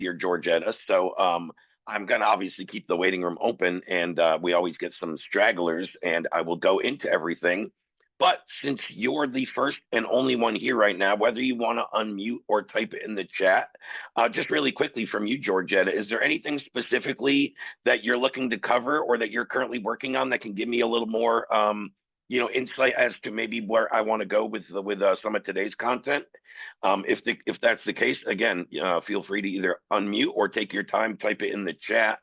here, Georgetta. So I'm going to obviously keep the waiting room open, and we always get some stragglers, and I will go into everything. But since you're the first and only one here right now, whether you want to unmute or type it in the chat, just really quickly from you, Georgetta, is there anything specifically that you're looking to cover or that you're currently working on that can give me a little more, insight as to maybe where I want to go with some of today's content? If that's the case, again, feel free to either unmute or take your time, type it in the chat,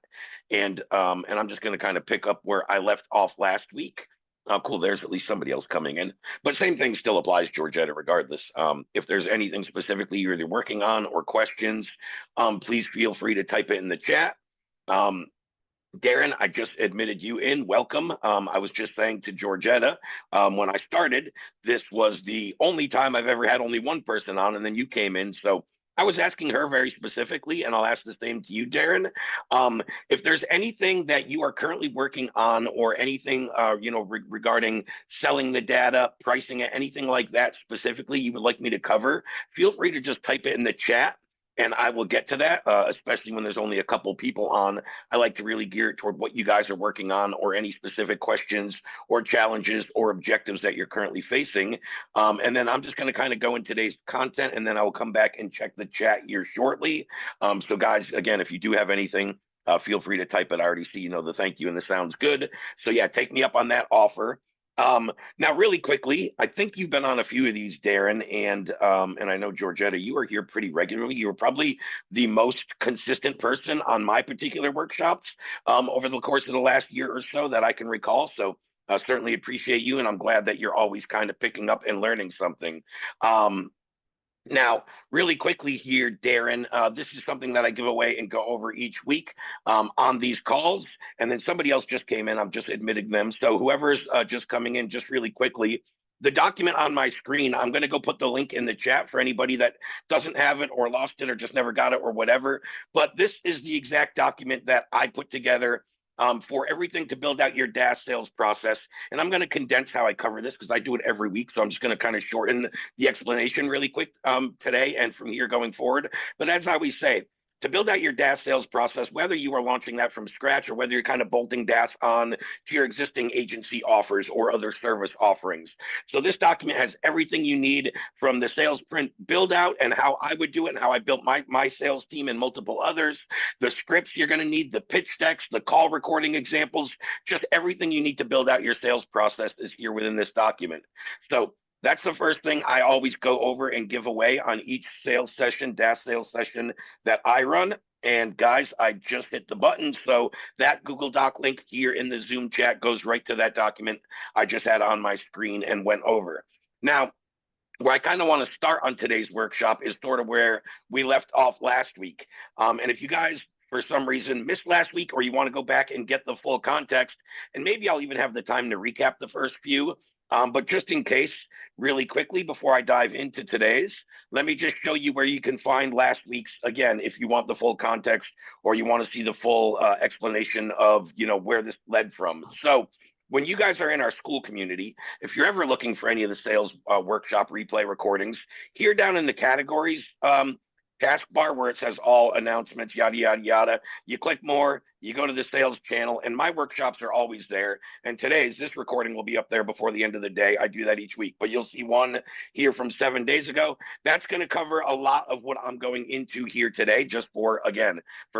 and I'm just going to kind of pick up where I left off last week. Cool. There's at least somebody else coming in. But same thing still applies, Georgetta, regardless. If there's anything specifically you're either working on or questions, please feel free to type it in the chat. Darren, I just admitted you in. Welcome. I was just saying to Georgetta, when I started, this was the only time I've ever had only one person on, and then you came in. So I was asking her very specifically, and I'll ask the same to you, Darren. If there's anything that you are currently working on or anything, regarding selling the data, pricing it, anything like that specifically you would like me to cover, feel free to just type it in the chat. And I will get to that, especially when there's only a couple people on. I like to really gear it toward what you guys are working on or any specific questions or challenges or objectives that you're currently facing. And then I'm just going to kind of go in today's content, and then I will come back and check the chat here shortly. So guys, again, if you do have anything, feel free to type it. I already see, the thank you and the sounds good. So yeah, take me up on that offer. Now, really quickly, I think you've been on a few of these, Darren, and I know, Georgetta, you are here pretty regularly. You were probably the most consistent person on my particular workshops over the course of the last year or so that I can recall. So certainly appreciate you, and I'm glad that you're always kind of picking up and learning something. Now, really quickly here, Darren, this is something that I give away and go over each week on these calls. And then somebody else just came in. I'm just admitting them. So whoever's just coming in, just really quickly, the document on my screen, I'm going to go put the link in the chat for anybody that doesn't have it or lost it or just never got it or whatever. But this is the exact document that I put together for everything to build out your DaaS sales process. And I'm going to condense how I cover this because I do it every week. So I'm just going to kind of shorten the explanation really quick today and from here going forward. But as I always say, to build out your DaaS sales process, whether you are launching that from scratch or whether you're kind of bolting DaaS on to your existing agency offers or other service offerings. So this document has everything you need from the sales print build out and how I would do it and how I built my sales team and multiple others, the scripts you're going to need, the pitch decks, the call recording examples, just everything you need to build out your sales process is here within this document. So that's the first thing I always go over and give away on each sales session, DaaS sales session that I run. And guys, I just hit the button. So that Google Doc link here in the Zoom chat goes right to that document I just had on my screen and went over. Now, where I kind of want to start on today's workshop is sort of where we left off last week. And if you guys for some reason missed last week, or you want to go back and get the full context, and maybe I'll even have the time to recap the first few. But just in case, really quickly, before I dive into today's, let me just show you where you can find last week's, again, if you want the full context or you want to see the full explanation of, where this led from. So when you guys are in our school community, if you're ever looking for any of the sales workshop replay recordings, here down in the categories, taskbar where it says all announcements, yada, yada, yada. You click more, you go to the sales channel, and my workshops are always there. And this recording will be up there before the end of the day. I do that each week, but you'll see one here from 7 days ago. That's going to cover a lot of what I'm going into here today, just for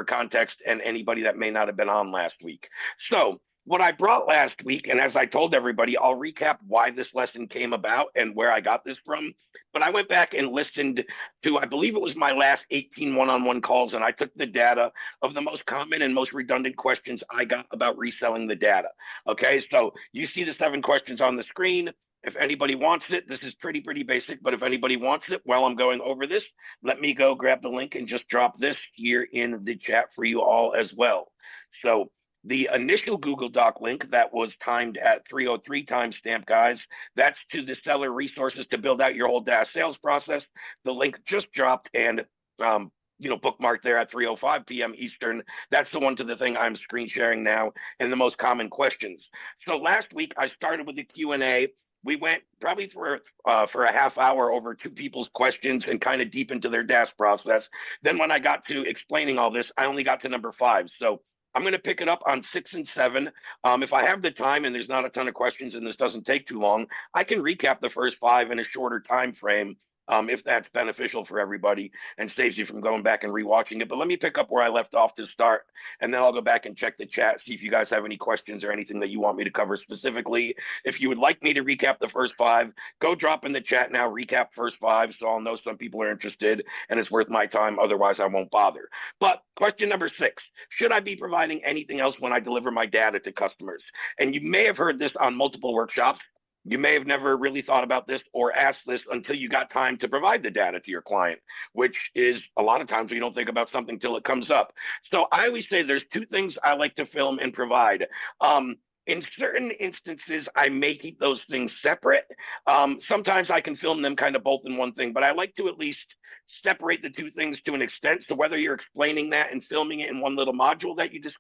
context and anybody that may not have been on last week. So what I brought last week, and as I told everybody, I'll recap why this lesson came about and where I got this from. But I went back and listened to, I believe it was my last 18 one-on-one calls, and I took the data of the most common and most redundant questions I got about reselling the data. Okay, so you see the 7 questions on the screen. If anybody wants it, this is pretty basic, but if anybody wants it while I'm going over this, let me go grab the link and just drop this here in the chat for you all as well. So the initial Google Doc link that was timed at 3:03 timestamp, guys, that's to the seller resources to build out your whole DaaS sales process. The link just dropped and bookmarked there at 3:05 p.m. Eastern. That's the one to the thing I'm screen sharing now and the most common questions. So last week I started with the Q&A We went probably for a half hour over two people's questions and kind of deep into their DaaS process. Then when I got to explaining all this, I only got to number 5. So I'm going to pick it up on 6 and 7. If I have the time and there's not a ton of questions and this doesn't take too long, I can recap the first 5 in a shorter time frame, if that's beneficial for everybody and saves you from going back and rewatching it. But let me pick up where I left off to start, and then I'll go back and check the chat, see if you guys have any questions or anything that you want me to cover specifically. If you would like me to recap the first 5, go drop in the chat now, recap first 5, so I'll know some people are interested and it's worth my time. Otherwise, I won't bother. But question number 6, should I be providing anything else when I deliver my data to customers? And you may have heard this on multiple workshops. You may have never really thought about this or asked this until you got time to provide the data to your client, which is a lot of times we don't think about something till it comes up. So I always say there's 2 things I like to film and provide. In certain instances, I may keep those things separate. Sometimes I can film them kind of both in one thing, but I like to at least separate the 2 things to an extent. So whether you're explaining that and filming it in one little module that you just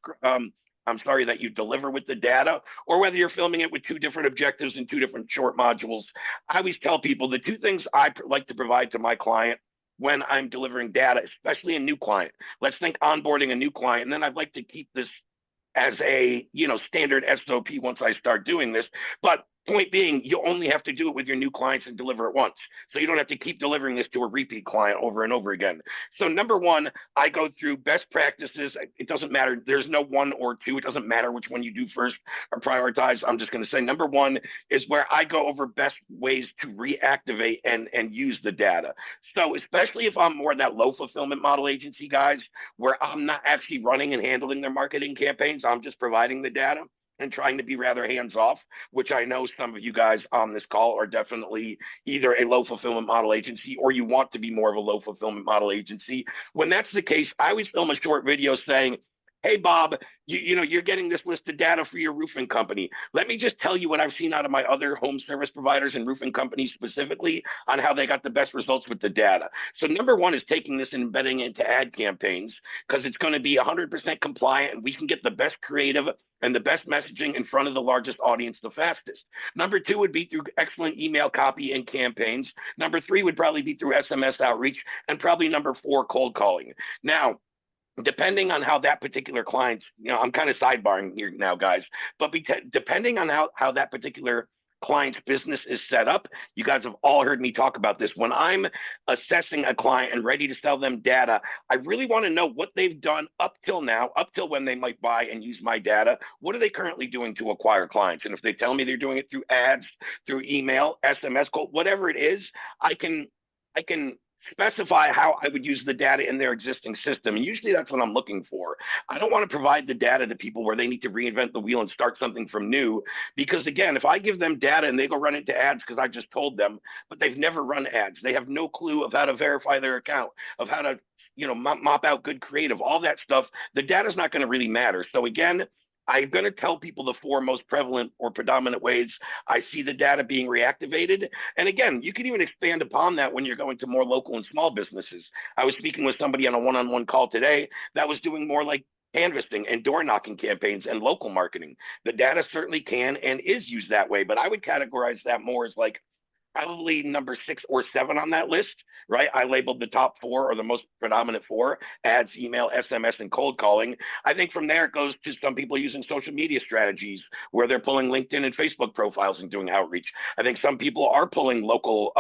that you deliver with the data, or whether you're filming it with 2 different objectives and 2 different short modules. I always tell people the 2 things I like to provide to my client when I'm delivering data, especially a new client. Let's think onboarding a new client, and then I'd like to keep this as a standard SOP once I start doing this. But point being, you only have to do it with your new clients and deliver it once. So you don't have to keep delivering this to a repeat client over and over again. So number 1, I go through best practices. It doesn't matter. There's no 1 or 2. It doesn't matter which one you do first or prioritize. I'm just going to say number 1 is where I go over best ways to reactivate and use the data. So especially if I'm more that low fulfillment model agency, guys, where I'm not actually running and handling their marketing campaigns, I'm just providing the data and trying to be rather hands-off, which I know some of you guys on this call are definitely either a low fulfillment model agency or you want to be more of a low fulfillment model agency. When that's the case, I always film a short video saying, hey, Bob, you're getting this list of data for your roofing company. Let me just tell you what I've seen out of my other home service providers and roofing companies specifically on how they got the best results with the data. So number 1 is taking this and embedding it into ad campaigns, because it's going to be 100% compliant and we can get the best creative and the best messaging in front of the largest audience the fastest. Number 2 would be through excellent email copy and campaigns. Number 3 would probably be through SMS outreach, and probably number 4, cold calling. Now, depending on how that particular client's, I'm kind of sidebarring here now, guys, but depending on how that particular client's business is set up, you guys have all heard me talk about this. When I'm assessing a client and ready to sell them data, I really want to know what they've done up till now, up till when they might buy and use my data. What are they currently doing to acquire clients? And if they tell me they're doing it through ads, through email, SMS, call, whatever it is, I can specify how I would use the data in their existing system. And usually that's what I'm looking for. I don't want to provide the data to people where they need to reinvent the wheel and start something from new. Because again, if I give them data and they go run into ads because I just told them, but they've never run ads, they have no clue of how to verify their account, of how to, mop out good creative, all that stuff, the data's not going to really matter. So again, I'm going to tell people the 4 most prevalent or predominant ways I see the data being reactivated. And again, you can even expand upon that when you're going to more local and small businesses. I was speaking with somebody on a one-on-one call today that was doing more like canvassing and door knocking campaigns and local marketing. The data certainly can and is used that way, but I would categorize that more as like probably number 6 or 7 on that list, right? I labeled the top 4 or the most predominant 4: ads, email, SMS, and cold calling. I think from there it goes to some people using social media strategies where they're pulling LinkedIn and Facebook profiles and doing outreach. I think some people are pulling local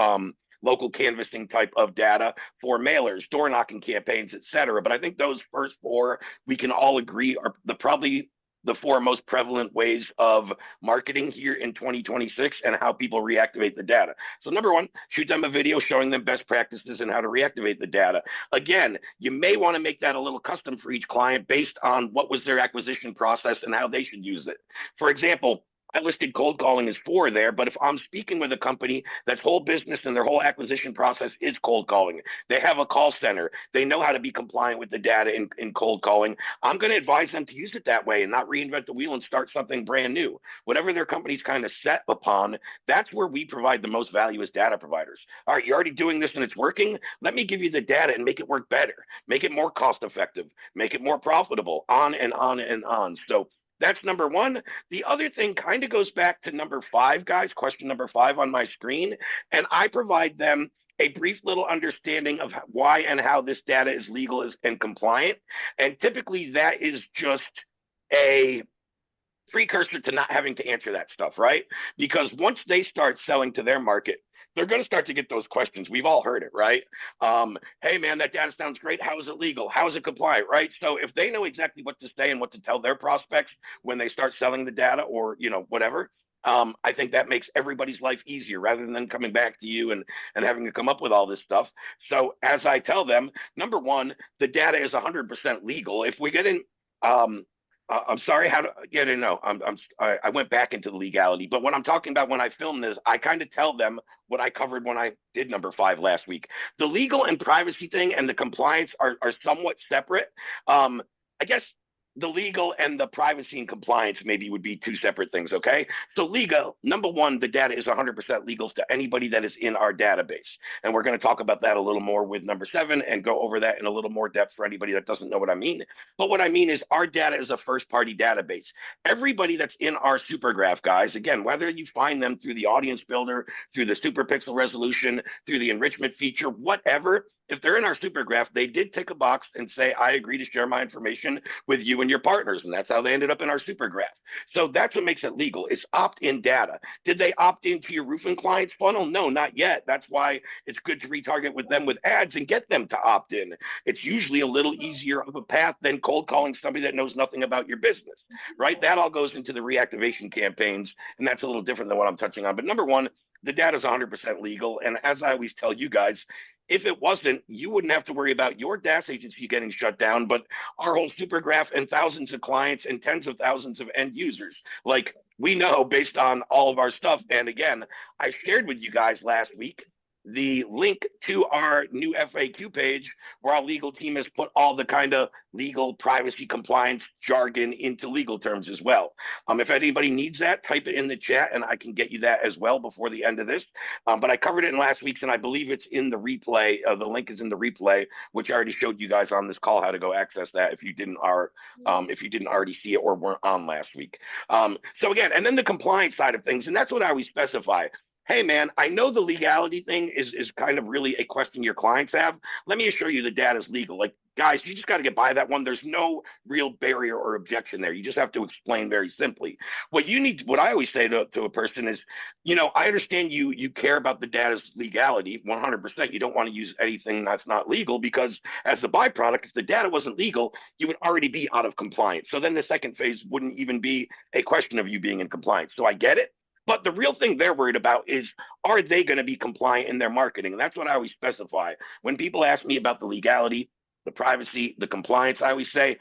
canvassing type of data for mailers, door knocking campaigns, et cetera. But I think those first 4 we can all agree are probably the 4 most prevalent ways of marketing here in 2026 and how people reactivate the data. So number 1, shoot them a video showing them best practices and how to reactivate the data. Again, you may want to make that a little custom for each client based on what was their acquisition process and how they should use it. For example, I listed cold calling as 4 there, but if I'm speaking with a company that's whole business and their whole acquisition process is cold calling, they have a call center, they know how to be compliant with the data in cold calling, I'm going to advise them to use it that way and not reinvent the wheel and start something brand new. Whatever their company's kind of set upon, that's where we provide the most value as data providers. All right, you're already doing this and it's working. Let me give you the data and make it work better, make it more cost effective, make it more profitable, on and on and on. So That's number one. The other thing kind of goes back to number five, guys, question number five on my screen. And I provide them a brief little understanding of why and how this data is legal and compliant. And typically that is just a precursor to not having to answer that stuff, right? Because once they start selling to their market, they're going to start to get those questions. We've all heard it, right? Hey, man, that data sounds great. How is it legal? How is it compliant, right? So if they know exactly what to say and what to tell their prospects when they start selling the data or, whatever, I think that makes everybody's life easier rather than coming back to you and having to come up with all this stuff. So as I tell them, number one, the data is 100% legal. If we get in, I'm sorry. How to? Yeah, no. I went back into the legality, but what I'm talking about when I film this, I kind of tell them what I covered when I did number five last week. The legal and privacy thing and the compliance are somewhat separate. I guess the legal and the privacy and compliance maybe would be two separate things. Okay. So legal, number one, the data is 100% legal to anybody that is in our database. And we're going to talk about that a little more with number seven and go over that in a little more depth for anybody that doesn't know what I mean. But what I mean is our data is a first party database. Everybody that's in our SuperGraph, guys, again, whether you find them through the audience builder, through the super pixel resolution, through the enrichment feature, whatever, if they're in our SuperGraph, they did tick a box and say, I agree to share my information with you and your partners. And that's how they ended up in our SuperGraph. So that's what makes it legal. It's opt-in data. Did they opt into your roofing clients funnel? No, not yet. That's why it's good to retarget with them with ads and get them to opt in. It's usually a little easier of a path than cold calling somebody that knows nothing about your business, right? That all goes into the reactivation campaigns, and that's a little different than what I'm touching on. But number one, the data is 100% legal. And as I always tell you guys, if it wasn't, you wouldn't have to worry about your DaaS agency getting shut down, but our whole SuperGraph and thousands of clients and tens of thousands of end users. Like we know based on all of our stuff. And again, I shared with you guys last week the link to our new FAQ page where our legal team has put all the kind of legal privacy compliance jargon into legal terms as well. If anybody needs that, type it in the chat and I can get you that as well before the end of this. But I covered it in last week's and I believe it's in the replay. The link is in the replay, which I already showed you guys on this call how to go access that if you didn't already see it or weren't on last week. So again, and then the compliance side of things, and that's what I always specify. Hey, man, I know the legality thing is kind of really a question your clients have. Let me assure you the data is legal. Like, guys, you just got to get by that one. There's no real barrier or objection there. You just have to explain very simply. What I always say to a person is, I understand you care about the data's legality 100%. You don't want to use anything that's not legal because as a byproduct, if the data wasn't legal, you would already be out of compliance. So then the second phase wouldn't even be a question of you being in compliance. So I get it. But the real thing they're worried about is, are they going to be compliant in their marketing? And that's what I always specify. When people ask me about the legality, the privacy, the compliance, I always say,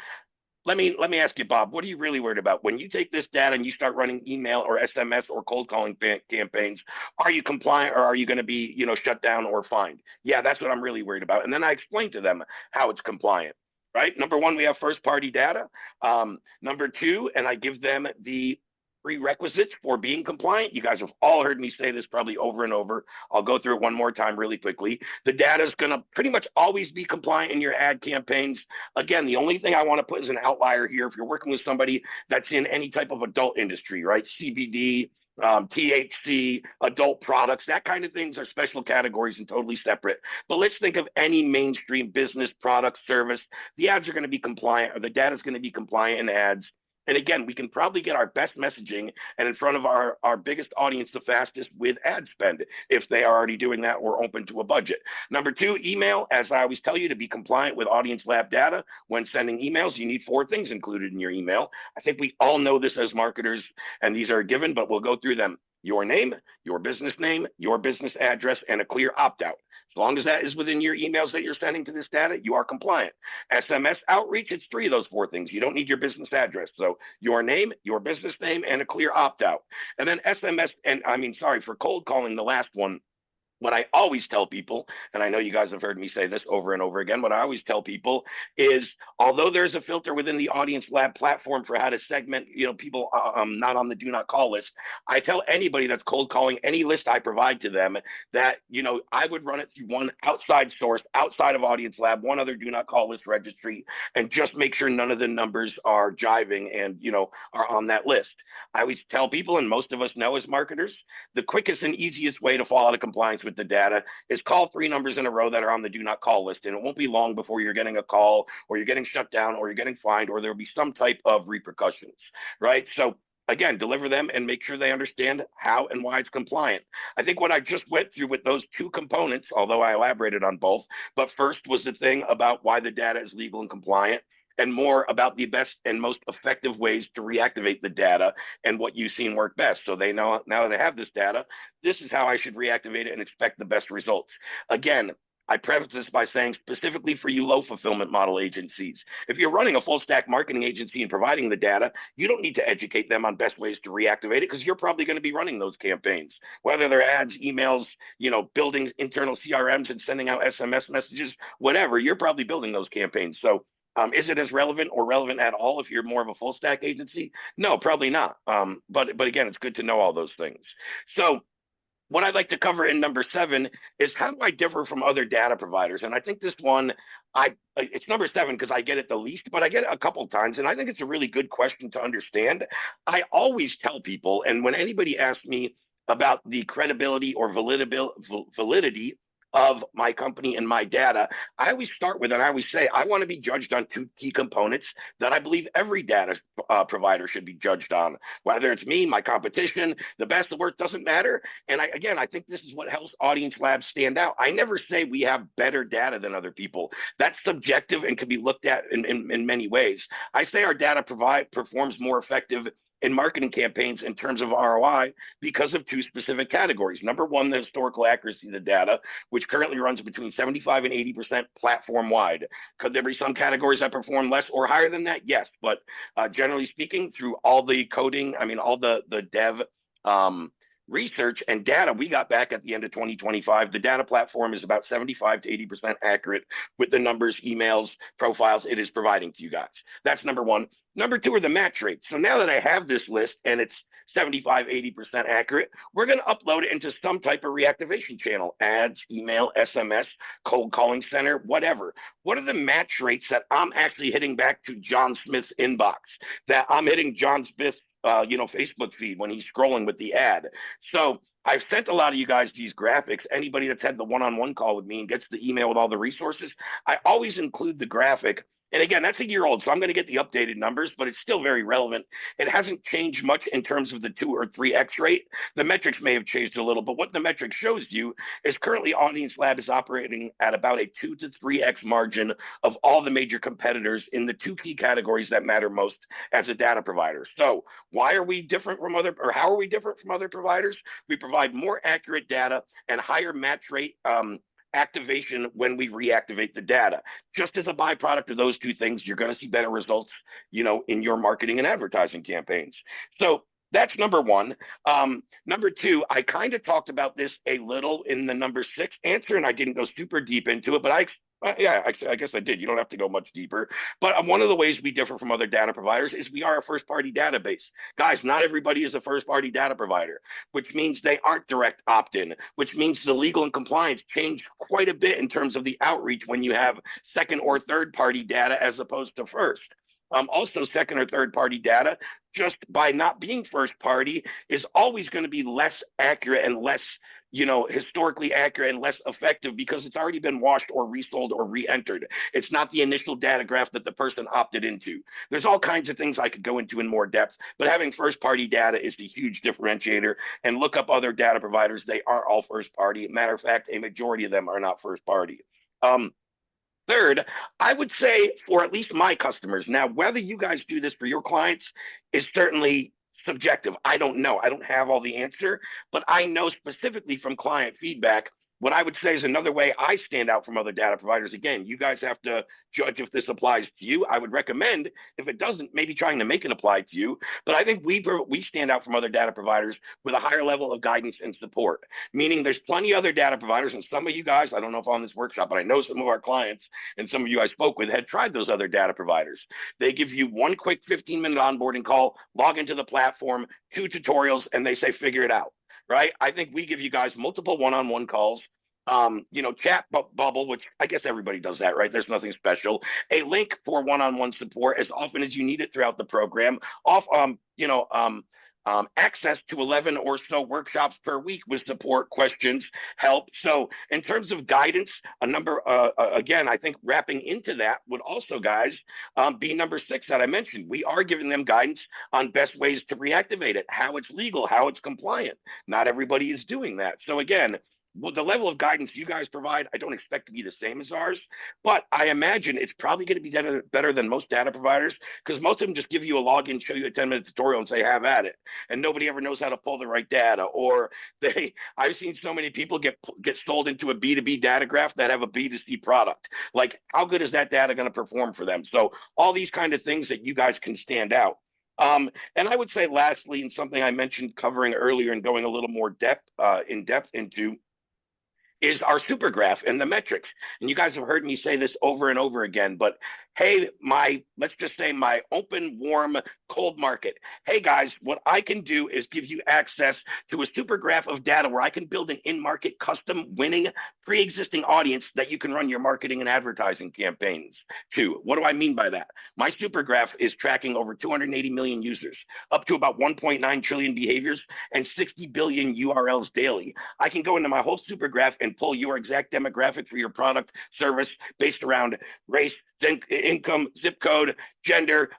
let me ask you, Bob, what are you really worried about? When you take this data and you start running email or SMS or cold calling campaigns, are you compliant or are you going to be, shut down or fined? Yeah, that's what I'm really worried about. And then I explain to them how it's compliant. Right. Number one, we have first party data. Number two, and I give them the prerequisites for being compliant. You guys have all heard me say this probably over and over. I'll go through it one more time really quickly. The data is going to pretty much always be compliant in your ad campaigns. Again, the only thing I want to put as an outlier here, if you're working with somebody that's in any type of adult industry, right? CBD, THC, adult products, that kind of things are special categories and totally separate. But let's think of any mainstream business, product, service. The ads are going to be compliant, or the data is going to be compliant in ads. And again, we can probably get our best messaging and in front of our biggest audience the fastest with ad spend if they are already doing that or open to a budget. Number two, email. As I always tell you, to be compliant with AudienceLab data when sending emails, you need four things included in your email. I think we all know this as marketers, and these are given, but we'll go through them. Your name, your business address, and a clear opt-out. As long as that is within your emails that you're sending to this data, you are compliant. SMS outreach, it's three of those four things. You don't need your business address. So your name, your business name, and a clear opt-out. And then SMS, for cold calling, the last one, what I always tell people, and I know you guys have heard me say this over and over again, what I always tell people is, although there's a filter within the AudienceLab platform for how to segment, people not on the do not call list, I tell anybody that's cold calling any list I provide to them that, I would run it through one outside source, outside of AudienceLab, one other do not call list registry, and just make sure none of the numbers are jiving and, are on that list. I always tell people, and most of us know as marketers, the quickest and easiest way to fall out of compliance with the data is call 3 numbers in a row that are on the do not call list. And it won't be long before you're getting a call or you're getting shut down or you're getting fined or there'll be some type of repercussions, right? So again, deliver them and make sure they understand how and why it's compliant. I think what I just went through with those 2 components, although I elaborated on both, but first was the thing about why the data is legal and compliant, and more about the best and most effective ways to reactivate the data and what you've seen work best. So they know, now that I have this data, this is how I should reactivate it and expect the best results. Again, I preface this by saying, specifically for you low fulfillment model agencies, if you're running a full stack marketing agency and providing the data, you don't need to educate them on best ways to reactivate it, because you're probably going to be running those campaigns, whether they're ads, emails, building internal CRMs and sending out SMS messages, whatever, you're probably building those campaigns. So is it as relevant or relevant at all if you're more of a full stack agency? No, probably not. But again, it's good to know all those things. So what I'd like to cover in number 7 is, how do I differ from other data providers? And I think this one, it's number 7 because I get it the least, but I get it a couple of times, and I think it's a really good question to understand. I always tell people, and when anybody asks me about the credibility or validity of my company and my data, I always start with, and I always say, I want to be judged on 2 key components that I believe every data provider should be judged on. Whether it's me, my competition, the best, the worst, doesn't matter. And I think this is what helps AudienceLab stand out. I never say we have better data than other people. That's subjective and can be looked at in many ways. I say our data performs more effective in marketing campaigns in terms of ROI because of 2 specific categories. Number 1, the historical accuracy of the data, which currently runs between 75 and 80% platform wide. Could there be some categories that perform less or higher than that? Yes, but generally speaking, through all the coding, all the dev research and data we got back at the end of 2025, the data platform is about 75 to 80% accurate with the numbers, emails, profiles it is providing to you guys. That's number 1. Number 2 are the match rates. So now that I have this list and it's 75, 80% accurate, we're going to upload it into some type of reactivation channel, ads, email, SMS, cold calling center, whatever. What are the match rates that I'm actually hitting back to John Smith's inbox, that I'm hitting John Smith's Facebook feed when he's scrolling with the ad? So I've sent a lot of you guys these graphics. Anybody that's had the one-on-one call with me and gets the email with all the resources, I always include the graphic. And again, that's a year old, so I'm going to get the updated numbers, but it's still very relevant. It hasn't changed much in terms of the 2 or 3x rate. The metrics may have changed a little, but what the metric shows you is currently AudienceLab is operating at about a 2 to 3x margin of all the major competitors in the 2 key categories that matter most as a data provider. So why are we different from how are we different from other providers? We provide more accurate data and higher match rate activation when we reactivate the data. Just as a byproduct of those 2 things, you're going to see better results, in your marketing and advertising campaigns. So that's number 1. Number 2, I kind of talked about this a little in the number 6 answer, and I didn't go super deep into it, but I guess I did. You don't have to go much deeper. But one of the ways we differ from other data providers is we are a first-party database. Guys, not everybody is a first-party data provider, which means they aren't direct opt-in, which means the legal and compliance change quite a bit in terms of the outreach when you have second or third-party data as opposed to first. Also, second or third-party data, just by not being first-party, is always going to be less accurate and less historically accurate and less effective because it's already been washed or resold or re-entered. It's not the initial data graph that the person opted into. There's all kinds of things I could go into in more depth, but having first-party data is the huge differentiator. And look up other data providers. They are all first-party. Matter of fact, a majority of them are not first-party. Third, I would say for at least my customers, now whether you guys do this for your clients is certainly subjective. I don't know. I don't have all the answer, but I know specifically from client feedback, what I would say is another way I stand out from other data providers. Again, you guys have to judge if this applies to you. I would recommend, if it doesn't, maybe trying to make it apply to you. But I think we stand out from other data providers with a higher level of guidance and support. Meaning, there's plenty of other data providers, and some of you guys, I don't know if on this workshop, but I know some of our clients and some of you I spoke with had tried those other data providers. They give you one quick 15-minute onboarding call, log into the platform, 2 tutorials, and they say figure it out. Right? I think we give you guys multiple one-on-one calls, chat bubble, which I guess everybody does that, right? There's nothing special. A link for one-on-one support as often as you need it throughout the program. Access to 11 or so workshops per week with support, questions, help. So in terms of guidance, again, I think wrapping into that would also, guys, be number 6 that I mentioned. We are giving them guidance on best ways to reactivate it, how it's legal, how it's compliant. Not everybody is doing that. So again, the level of guidance you guys provide, I don't expect to be the same as ours, but I imagine it's probably going to be better than most data providers, because most of them just give you a login, show you a 10-minute tutorial and say, have at it. And nobody ever knows how to pull the right data. Or I've seen so many people get sold into a B2B data graph that have a B2C product. Like, how good is that data going to perform for them? So all these kind of things that you guys can stand out. And I would say lastly, and something I mentioned covering earlier and going a little more in depth into, is our SuperGraph and the metrics. And you guys have heard me say this over and over again, but hey, let's just say my open, warm, cold market. Hey guys, what I can do is give you access to a SuperGraph of data where I can build an in-market custom winning pre-existing audience that you can run your marketing and advertising campaigns to. What do I mean by that? My SuperGraph is tracking over 280 million users, up to about 1.9 trillion behaviors and 60 billion URLs daily. I can go into my whole SuperGraph and pull your exact demographic for your product, service based around race, income, zip code, gender,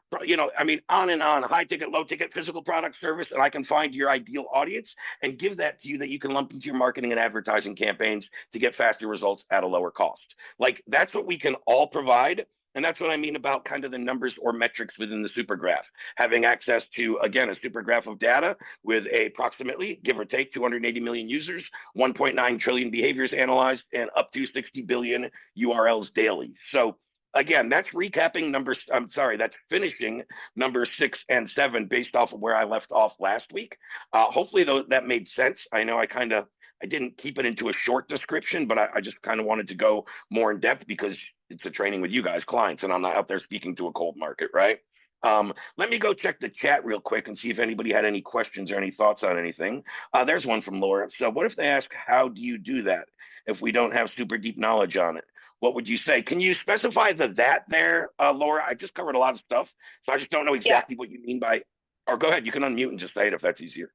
on and on, high ticket, low ticket, physical product, service, and I can find your ideal audience and give that to you that you can lump into your marketing and advertising campaigns to get faster results at a lower cost. Like, that's what we can all provide. And that's what I mean about kind of the numbers or metrics within the SuperGraph. Having access to, again, a SuperGraph of data with approximately, give or take, 280 million users, 1.9 trillion behaviors analyzed, and up to 60 billion URLs daily. So again, that's that's finishing number 6 and 7 based off of where I left off last week. Hopefully, that made sense. I know I didn't keep it into a short description, but I just kind of wanted to go more in depth because it's a training with you guys, clients, and I'm not out there speaking to a cold market, right? Let me go check the chat real quick and see if anybody had any questions or any thoughts on anything. There's one from Laura. So what if they ask, how do you do that if we don't have super deep knowledge on it? What would you say? Can you specify that there, Laura? I just covered a lot of stuff, so I just don't know exactly what you mean by, or go ahead, you can unmute and just say it if that's easier.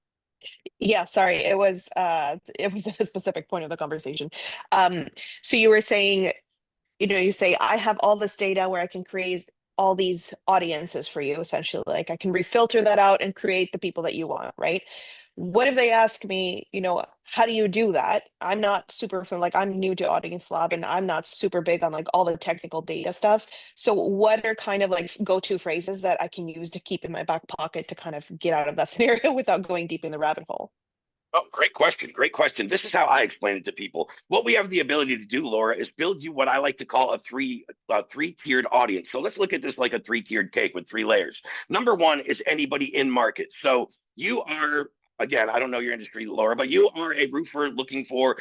Yeah, sorry. It was at a specific point of the conversation. So you were saying, you say, I have all this data where I can create all these audiences for you, essentially. Like, I can refilter that out and create the people that you want, right? What if they ask me, how do you do that? I'm not super like, I'm new to AudienceLab and I'm not super big on like all the technical data stuff. So what are kind of like go-to phrases that I can use to keep in my back pocket to kind of get out of that scenario without going deep in the rabbit hole? Oh, great question. Great question. This is how I explain it to people. What we have the ability to do, Laura, is build you what I like to call a three-tiered audience. So let's look at this like a three-tiered cake with 3 layers. Number 1 is anybody in market. So you are, again, I don't know your industry, Laura, but you are a roofer looking for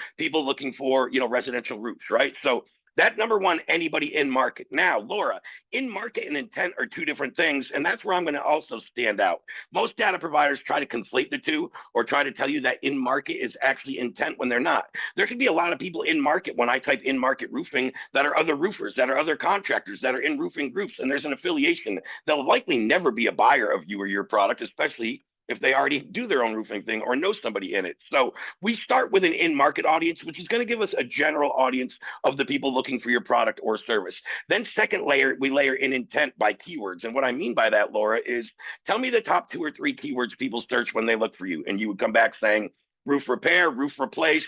residential roofs, right? So that number 1, anybody in market. Now, Laura, in market and intent are 2 different things, and that's where I'm going to also stand out. Most data providers try to conflate the 2 or try to tell you that in market is actually intent when they're not. There could be a lot of people in market when I type in market roofing that are other roofers, that are other contractors, that are in roofing groups, and there's an affiliation. They'll likely never be a buyer of you or your product, especially if they already do their own roofing thing or know somebody in it. So we start with an in-market audience, which is going to give us a general audience of the people looking for your product or service. Then second layer, we layer in intent by keywords. And what I mean by that, Laura, is tell me the top 2 or 3 keywords people search when they look for you. And you would come back saying, roof repair, roof replace,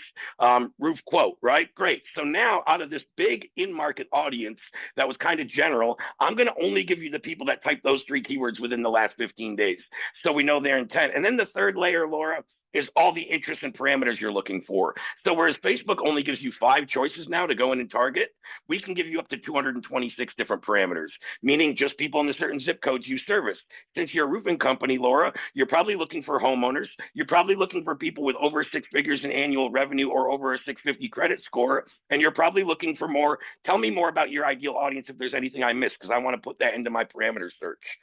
roof quote, right? Great. So now out of this big in-market audience that was kind of general, I'm going to only give you the people that type those 3 keywords within the last 15 days. So we know their intent. And then the third layer, Laura, is all the interests and parameters you're looking for. So whereas Facebook only gives you 5 choices now to go in and target, we can give you up to 226 different parameters, meaning just people in the certain zip codes you service. Since you're a roofing company, Laura, you're probably looking for homeowners. You're probably looking for people with over 6 figures in annual revenue or over a 650 credit score. And you're probably looking for more. Tell me more about your ideal audience if there's anything I missed, because I want to put that into my parameter search.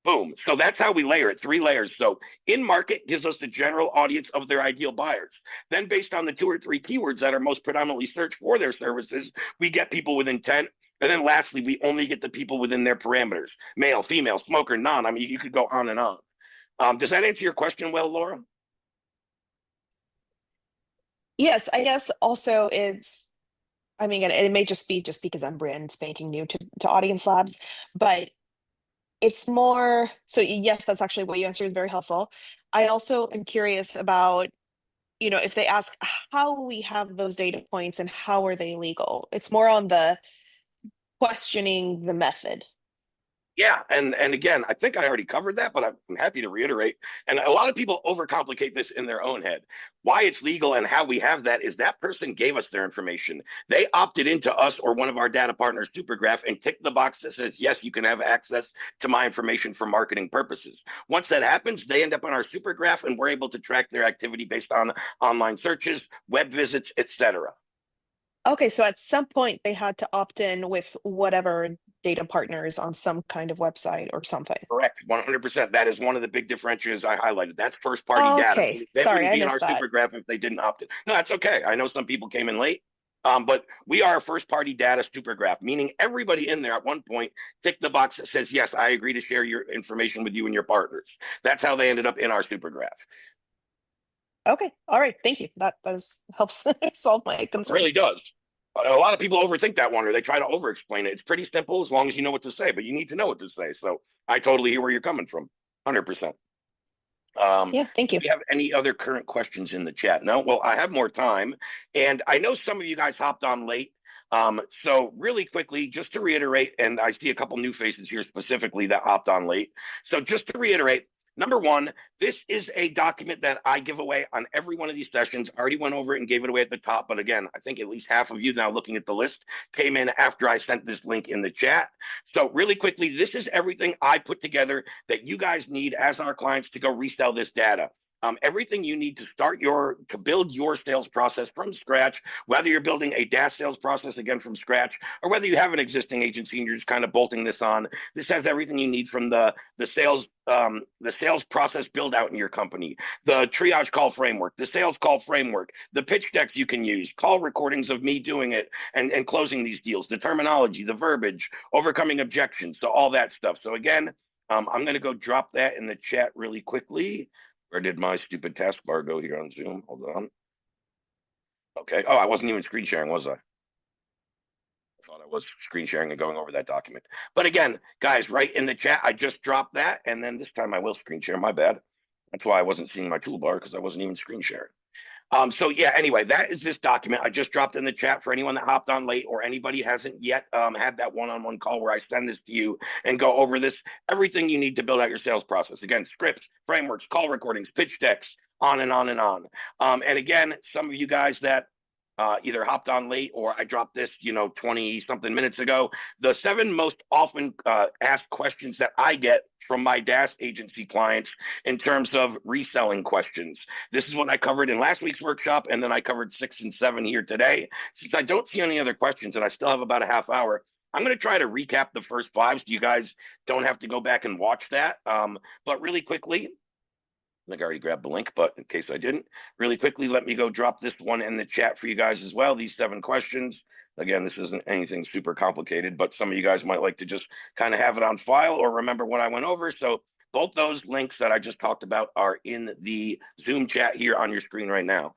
Boom. So that's how we layer it, 3 layers. So in market gives us the general audience of their ideal buyers. Then based on the 2 or 3 keywords that are most predominantly searched for their services, we get people with intent. And then lastly, we only get the people within their parameters, male, female, smoker, non. I mean, you could go on and on. Does that answer your question well, Laura? Yes, I guess also I mean, it may just be because I'm brand spanking new to Audience Labs, but it's more so yes, that's actually what you answered is very helpful. I also am curious about, if they ask how we have those data points and how are they legal? It's more on the questioning the method. Yeah, and again, I think I already covered that, but I'm happy to reiterate. And a lot of people overcomplicate this in their own head. Why it's legal and how we have that is that person gave us their information. They opted into us or one of our data partners, SuperGraph, and ticked the box that says, yes, you can have access to my information for marketing purposes. Once that happens, they end up on our SuperGraph, and we're able to track their activity based on online searches, web visits, etc. Okay, so at some point they had to opt in with whatever data partners on some kind of website or something. Correct, 100%. That is one of the big differentiators I highlighted. That's first party data. Okay, They sorry, wouldn't I be in our missed that. super graph if they didn't opt in. No, that's okay. I know some people came in late, but we are a first party data super graph, meaning everybody in there at one point ticked the box that says, yes, I agree to share your information with you and your partners. That's how they ended up in our super graph. Okay, all right, thank you. That does helps solve my It concern. really does. A lot of people overthink that one or they try to over explain it. It's pretty simple as long as you know what to say, but you need to know what to say. So I totally hear where you're coming from. 100%. Yeah, thank Do you. we have any other current questions in the chat? No? Well, I have more time. And I know some of you guys hopped on late. So really quickly, just to reiterate, and I see a couple new faces here specifically that hopped on late. So just to reiterate, number one, this is a document that I give away on every one of these sessions. I already went over it and gave it away at the top. But again, I think at least half of you now looking at the list came in after I sent this link in the chat. So really quickly, this is everything I put together that you guys need as our clients to go resell this data. Everything you need to build your sales process from scratch, whether you're building a DaaS sales process again from scratch, or whether you have an existing agency and you're just kind of bolting this on. This has everything you need from the sales process build out in your company, the triage call framework, the sales call framework, the pitch decks you can use, call recordings of me doing it and closing these deals, the terminology, the verbiage, overcoming objections, so all that stuff. So again, I'm going to go drop that in the chat really quickly. Where did my stupid taskbar go here on Zoom? Hold on. Okay. Oh, I wasn't even screen sharing, was I? I thought I was screen sharing and going over that document. But again, guys, right in the chat, I just dropped that. And then this time I will screen share. My bad. That's why I wasn't seeing my toolbar because I wasn't even screen sharing. So yeah, anyway, that is this document I just dropped in the chat for anyone that hopped on late or anybody hasn't yet had that one-on-one call where I send this to you and go over this, everything you need to build out your sales process. Again, scripts, frameworks, call recordings, pitch decks, on and on and on. And again, some of you guys that either hopped on late or I dropped this, 20 something minutes ago. The 7 most often asked questions that I get from my DaaS agency clients in terms of reselling questions. This is what I covered in last week's workshop, and then I covered 6 and 7 here today. Since I don't see any other questions and I still have about a half hour, I'm going to try to recap the first 5 so you guys don't have to go back and watch that. But really quickly, I think I already grabbed the link, but in case I didn't, really quickly, let me go drop this one in the chat for you guys as well. These 7 questions. Again, this isn't anything super complicated, but some of you guys might like to just kind of have it on file or remember what I went over. So both those links that I just talked about are in the Zoom chat here on your screen right now.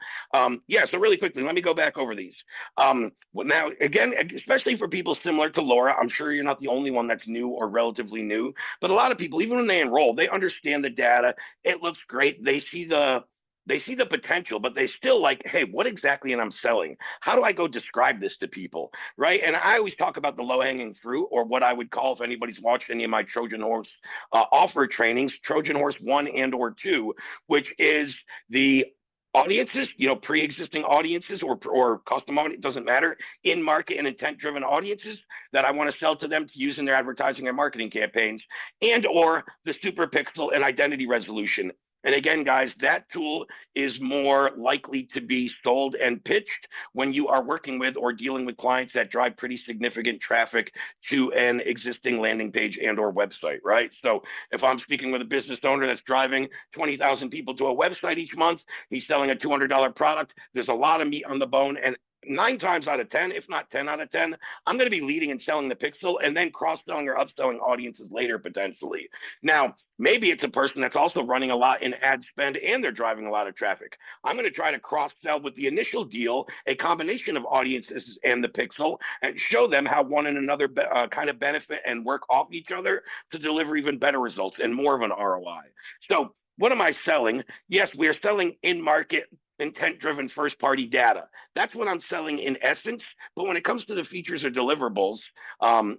Yeah, so really quickly, let me go back over these. Now, again, especially for people similar to Laura, I'm sure you're not the only one that's new or relatively new, but a lot of people, even when they enroll, they understand the data. It looks great. They see the they see the potential, but they still like, hey, what exactly am I selling? How do I go describe this to people, right? And I always talk about the low-hanging fruit, or what I would call, if anybody's watched any of my Trojan Horse offer trainings, Trojan Horse 1 and or 2, which is the audiences, pre-existing audiences or custom audience, doesn't matter, in market and intent driven audiences that I want to sell to them to use in their advertising and marketing campaigns, and or the super pixel and identity resolution. And again, guys, that tool is more likely to be sold and pitched when you are working with or dealing with clients that drive pretty significant traffic to an existing landing page and or website, right? So if I'm speaking with a business owner that's driving 20,000 people to a website each month, he's selling a $200 product, there's a lot of meat on the bone. And 9 times out of 10, if not 10 out of 10, I'm going to be leading and selling the pixel and then cross-selling or upselling audiences later, potentially. Now, maybe it's a person that's also running a lot in ad spend and they're driving a lot of traffic. I'm going to try to cross-sell with the initial deal, a combination of audiences and the pixel, and show them how one and another kind of benefit and work off each other to deliver even better results and more of an ROI. So what am I selling? Yes, we are selling in-market intent-driven first-party data. That's what I'm selling in essence. But when it comes to the features or deliverables, and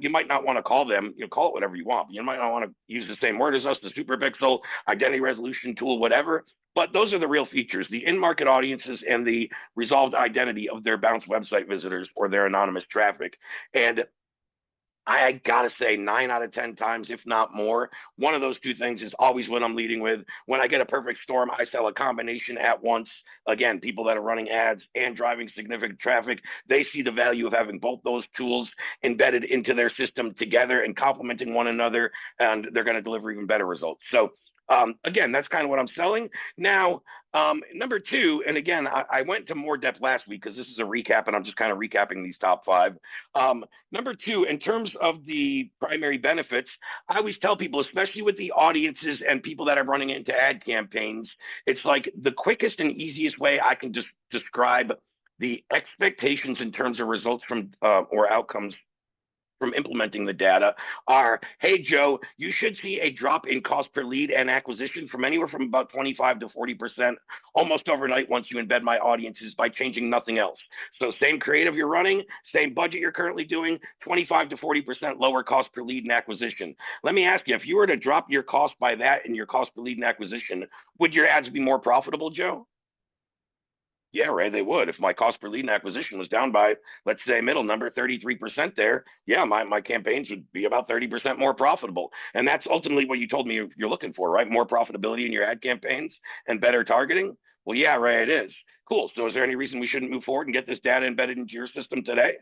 you might not want to call them, call it whatever you want. You might not want to use the same word as us, the super pixel, identity resolution tool, whatever. But those are the real features, the in-market audiences and the resolved identity of their bounce website visitors or their anonymous traffic. And I gotta say, 9 out of 10 times, if not more, one of those two things is always what I'm leading with. When I get a perfect storm, I sell a combination at once. Again, people that are running ads and driving significant traffic, they see the value of having both those tools embedded into their system together and complementing one another, and they're going to deliver even better results. So again, that's kind of what I'm selling. Now, number two, and again, I went to more depth last week because this is a recap and I'm just kind of recapping these top five. Number two, in terms of the primary benefits, I always tell people, especially with the audiences and people that are running into ad campaigns, it's like the quickest and easiest way I can just describe the expectations in terms of results from or outcomes from implementing the data are, hey, Joe, you should see a drop in cost per lead and acquisition from anywhere from about 25 to 40% almost overnight once you embed my audiences by changing nothing else. So same creative you're running, same budget you're currently doing, 25 to 40% lower cost per lead and acquisition. Let me ask you, if you were to drop your cost by that and your cost per lead and acquisition, would your ads be more profitable, Joe? Yeah, Ray, they would. If my cost per lead and acquisition was down by, let's say, middle number, 33% there, yeah, my campaigns would be about 30% more profitable. And that's ultimately what you told me you're looking for, right? More profitability in your ad campaigns and better targeting? Well, yeah, Ray, it is. Cool. So is there any reason we shouldn't move forward and get this data embedded into your system today?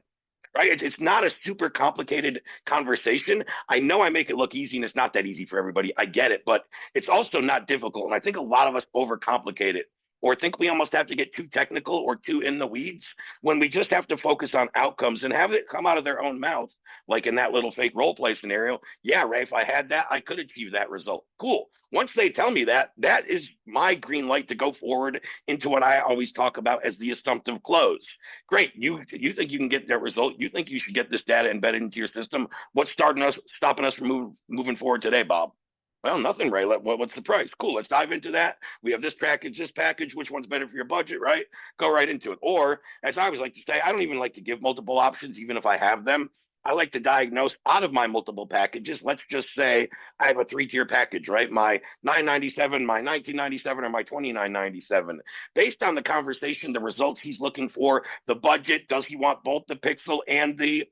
Right? It's not a super complicated conversation. I know I make it look easy and it's not that easy for everybody. I get it, but it's also not difficult. And I think a lot of us overcomplicate it or think we almost have to get too technical or too in the weeds when we just have to focus on outcomes and have it come out of their own mouth, like in that little fake role play scenario. Yeah, Ray, if I had that, I could achieve that result. Cool. Once they tell me that, that is my green light to go forward into what I always talk about as the assumptive close. Great. You think you can get that result. You think you should get this data embedded into your system. What's stopping us from moving forward today, Bob? Well, nothing, Ray. What's the price? Cool. Let's dive into that. We have this package. Which one's better for your budget, right? Go right into it. Or, as I always like to say, I don't even like to give multiple options, even if I have them. I like to diagnose out of my multiple packages. Let's just say I have a 3-tier package, right? My 997, my 1997, or my 2997. Based on the conversation, the results he's looking for, the budget, does he want both the pixel and the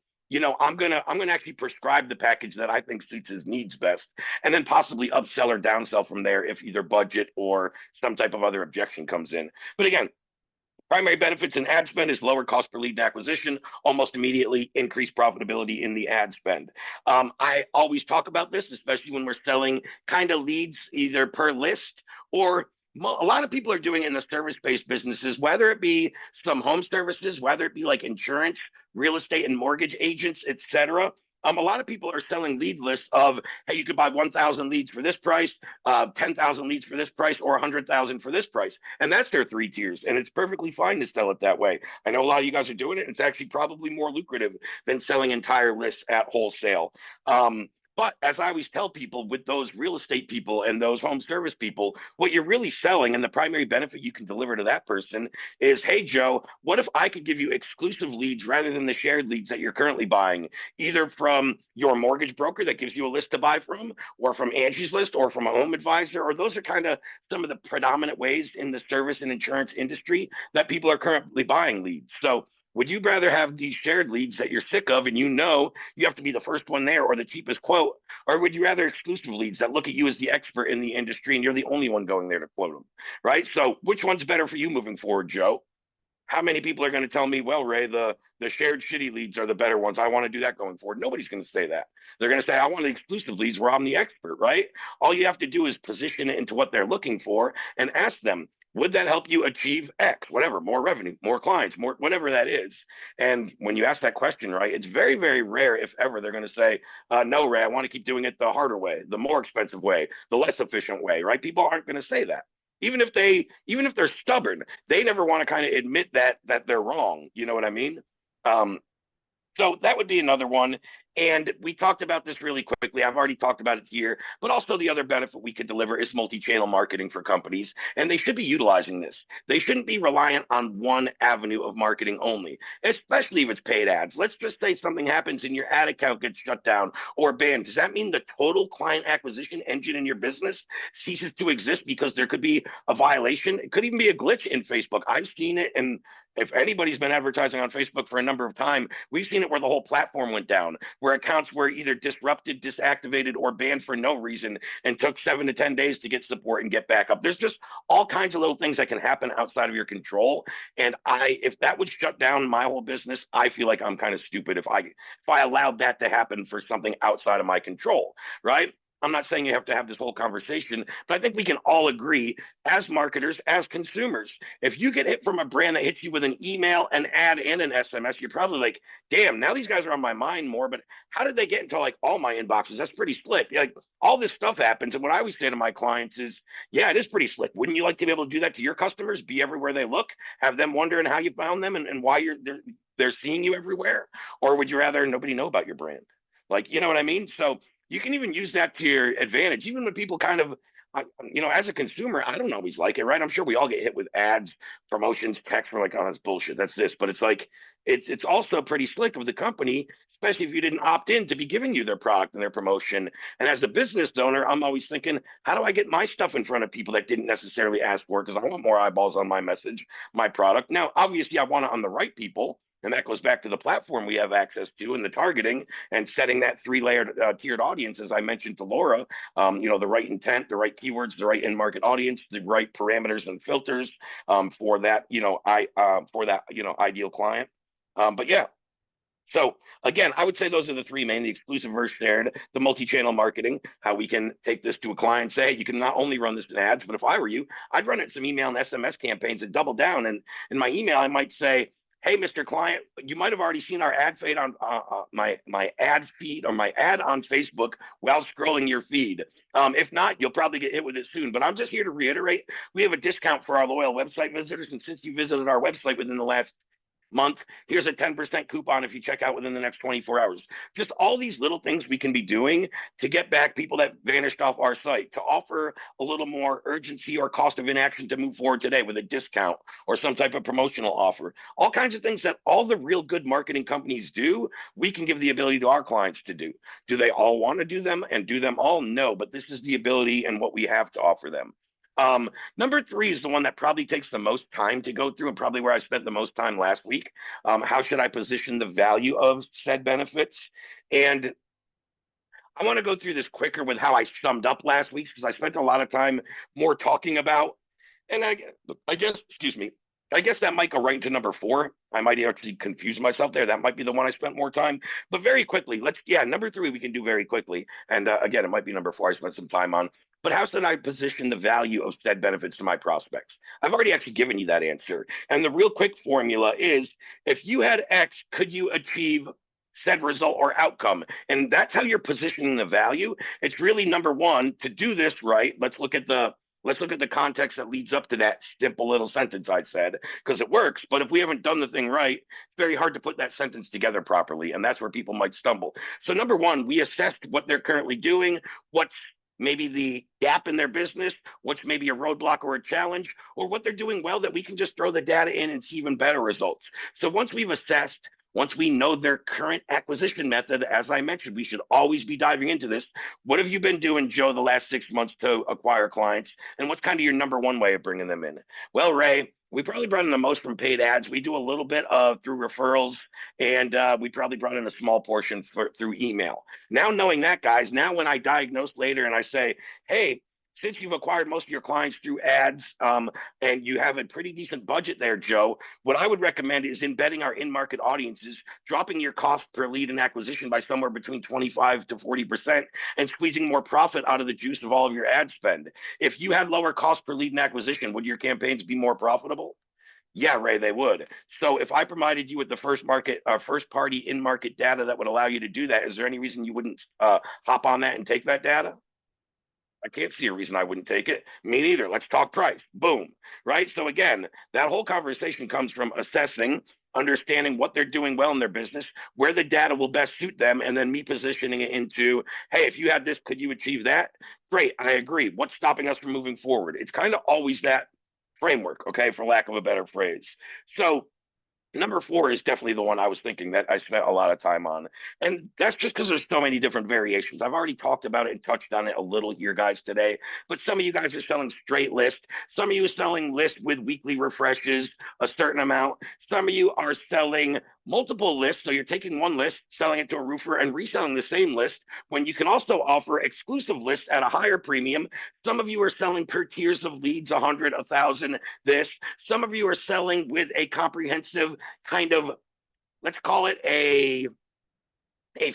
I'm gonna actually prescribe the package that I think suits his needs best, and then possibly upsell or downsell from there if either budget or some type of other objection comes in. But again, primary benefits in ad spend is lower cost per lead and acquisition, almost immediately increased profitability in the ad spend. I always talk about this, especially when we're selling kind of leads either per list or a lot of people are doing it in the service-based businesses, whether it be some home services, whether it be like insurance, real estate and mortgage agents, et cetera. A lot of people are selling lead lists of, hey, you could buy 1,000 leads for this price, 10,000 leads for this price, or 100,000 for this price. And that's their 3 tiers. And it's perfectly fine to sell it that way. I know a lot of you guys are doing it. It's actually probably more lucrative than selling entire lists at wholesale. But as I always tell people, with those real estate people and those home service people, what you're really selling and the primary benefit you can deliver to that person is, hey, Joe, what if I could give you exclusive leads rather than the shared leads that you're currently buying, either from your mortgage broker that gives you a list to buy from, or from Angie's List, or from a home advisor, or those are kind of some of the predominant ways in the service and insurance industry that people are currently buying leads. So would you rather have these shared leads that you're sick of and you have to be the first one there or the cheapest quote, or would you rather exclusive leads that look at you as the expert in the industry and you're the only one going there to quote them, right? So which one's better for you moving forward, Joe? How many people are going to tell me, well, Ray, the shared shitty leads are the better ones. I want to do that going forward. Nobody's going to say that. They're going to say, I want the exclusive leads where I'm the expert, right? All you have to do is position it into what they're looking for and ask them, would that help you achieve X, whatever, more revenue, more clients, more, whatever that is. And when you ask that question, right, it's very, very rare, if ever, they're going to say, no, Ray, I want to keep doing it the harder way, the more expensive way, the less efficient way, right? People aren't going to say that. Even if they're stubborn, they never want to kind of admit that they're wrong. You know what I mean? Um, so that would be another one. And we talked about this really quickly. I've already talked about it here, but also the other benefit we could deliver is multi-channel marketing for companies. And they should be utilizing this. They shouldn't be reliant on one avenue of marketing only, especially if it's paid ads. Let's just say something happens and your ad account gets shut down or banned. Does that mean the total client acquisition engine in your business ceases to exist because there could be a violation? It could even be a glitch in Facebook. I've seen it, and if anybody's been advertising on Facebook for a number of time, we've seen it where the whole platform went down, where accounts were either disrupted, disactivated, or banned for no reason and took 7 to 10 days to get support and get back up. There's just all kinds of little things that can happen outside of your control. And if that would shut down my whole business, I feel like I'm kind of stupid if I allowed that to happen for something outside of my control, right? I'm not saying you have to have this whole conversation, but I think we can all agree as marketers, as consumers, if you get hit from a brand that hits you with an email, an ad, and an SMS, you're probably like, damn, now these guys are on my mind more, but how did they get into like all my inboxes? That's pretty slick. Like all this stuff happens. And what I always say to my clients is, yeah, it is pretty slick. Wouldn't you like to be able to do that to your customers? Be everywhere they look, have them wondering how you found them and why they're seeing you everywhere? Or would you rather nobody know about your brand? Like, you know what I mean? So you can even use that to your advantage, even when people kind of, as a consumer, I don't always like it, right? I'm sure we all get hit with ads, promotions, text. We're like, oh, that's bullshit. That's this. But it's like, it's also pretty slick of the company, especially if you didn't opt in to be giving you their product and their promotion. And as a business owner, I'm always thinking, how do I get my stuff in front of people that didn't necessarily ask for it? Because I want more eyeballs on my message, my product. Now, obviously, I want it on the right people. And that goes back to the platform we have access to and the targeting and setting that three-layered tiered audience, as I mentioned to Laura. The right intent, the right keywords, the right end market audience, the right parameters and filters for that, ideal client. But yeah, so again, I would say those are the three main: the exclusive versus shared, the multi-channel marketing, how we can take this to a client and say, hey, you can not only run this in ads, but if I were you, I'd run it in some email and SMS campaigns and double down. And in my email, I might say, hey, Mr. Client, you might have already seen our ad feed on my ad feed or my ad on Facebook while scrolling your feed. If not, you'll probably get hit with it soon. But I'm just here to reiterate, we have a discount for our loyal website visitors. And since you visited our website within the last month, here's a 10% coupon if you check out within the next 24 hours. Just all these little things we can be doing to get back people that vanished off our site, to offer a little more urgency or cost of inaction to move forward today with a discount or some type of promotional offer. All kinds of things that all the real good marketing companies do, we can give the ability to our clients to do. Do they all want to do them and do them all? No, but this is the ability and what we have to offer them. Number three is the one that probably takes the most time to go through and probably where I spent the most time last week. How should I position the value of said benefits? And I want to go through this quicker with how I summed up last week because I spent a lot of time more talking about, and I guess, excuse me, I guess that might go right into number four. I might actually confuse myself there. That might be the one I spent more time. But very quickly, number three we can do very quickly. And again, it might be number four I spent some time on. But how should I position the value of said benefits to my prospects? I've already actually given you that answer. And the real quick formula is if you had X, could you achieve said result or outcome? And that's how you're positioning the value. It's really number one, to do this right. Let's look at the Let's look at the context that leads up to that simple little sentence I said, because it works. But if we haven't done the thing right, it's very hard to put that sentence together properly. And that's where people might stumble. So, number one, we assessed what they're currently doing, what's maybe the gap in their business, what's maybe a roadblock or a challenge, or what they're doing well that we can just throw the data in and see even better results. So, once we've assessed, once we know their current acquisition method, as I mentioned, we should always be diving into this. What have you been doing, Joe, the last 6 months to acquire clients? And what's kind of your number one way of bringing them in? Well, Ray, we probably brought in the most from paid ads. We do a little bit of through referrals, and we probably brought in a small portion through email. Now, knowing that, guys, now when I diagnose later and I say, hey, since you've acquired most of your clients through ads and you have a pretty decent budget there, Joe, what I would recommend is embedding our in-market audiences, dropping your cost per lead and acquisition by somewhere between 25 to 40%, and squeezing more profit out of the juice of all of your ad spend. If you had lower cost per lead and acquisition, would your campaigns be more profitable? Yeah, Ray, they would. So if I provided you with the first party in-market data that would allow you to do that, is there any reason you wouldn't hop on that and take that data? I can't see a reason I wouldn't take it. Me neither. Let's talk price. Boom. Right. So again, that whole conversation comes from assessing, understanding what they're doing well in their business, where the data will best suit them, and then me positioning it into, hey, if you had this, could you achieve that? Great. I agree. What's stopping us from moving forward? It's kind of always that framework, okay, for lack of a better phrase. So number four is definitely the one I was thinking that I spent a lot of time on. And that's just because there's so many different variations. I've already talked about it and touched on it a little here, guys, today. But some of you guys are selling straight list. Some of you are selling list with weekly refreshes, a certain amount. Some of you are selling multiple lists. So you're taking one list, selling it to a roofer, and reselling the same list when you can also offer exclusive lists at a higher premium. Some of you are selling per tiers of leads, 100, 1,000, this. Some of you are selling with a comprehensive kind of, let's call it a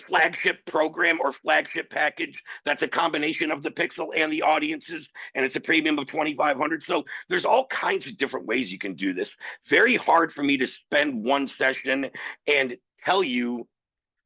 flagship program or flagship package that's a combination of the pixel and the audiences, and it's a premium of 2,500. So there's all kinds of different ways you can do this. Very hard for me to spend one session and tell you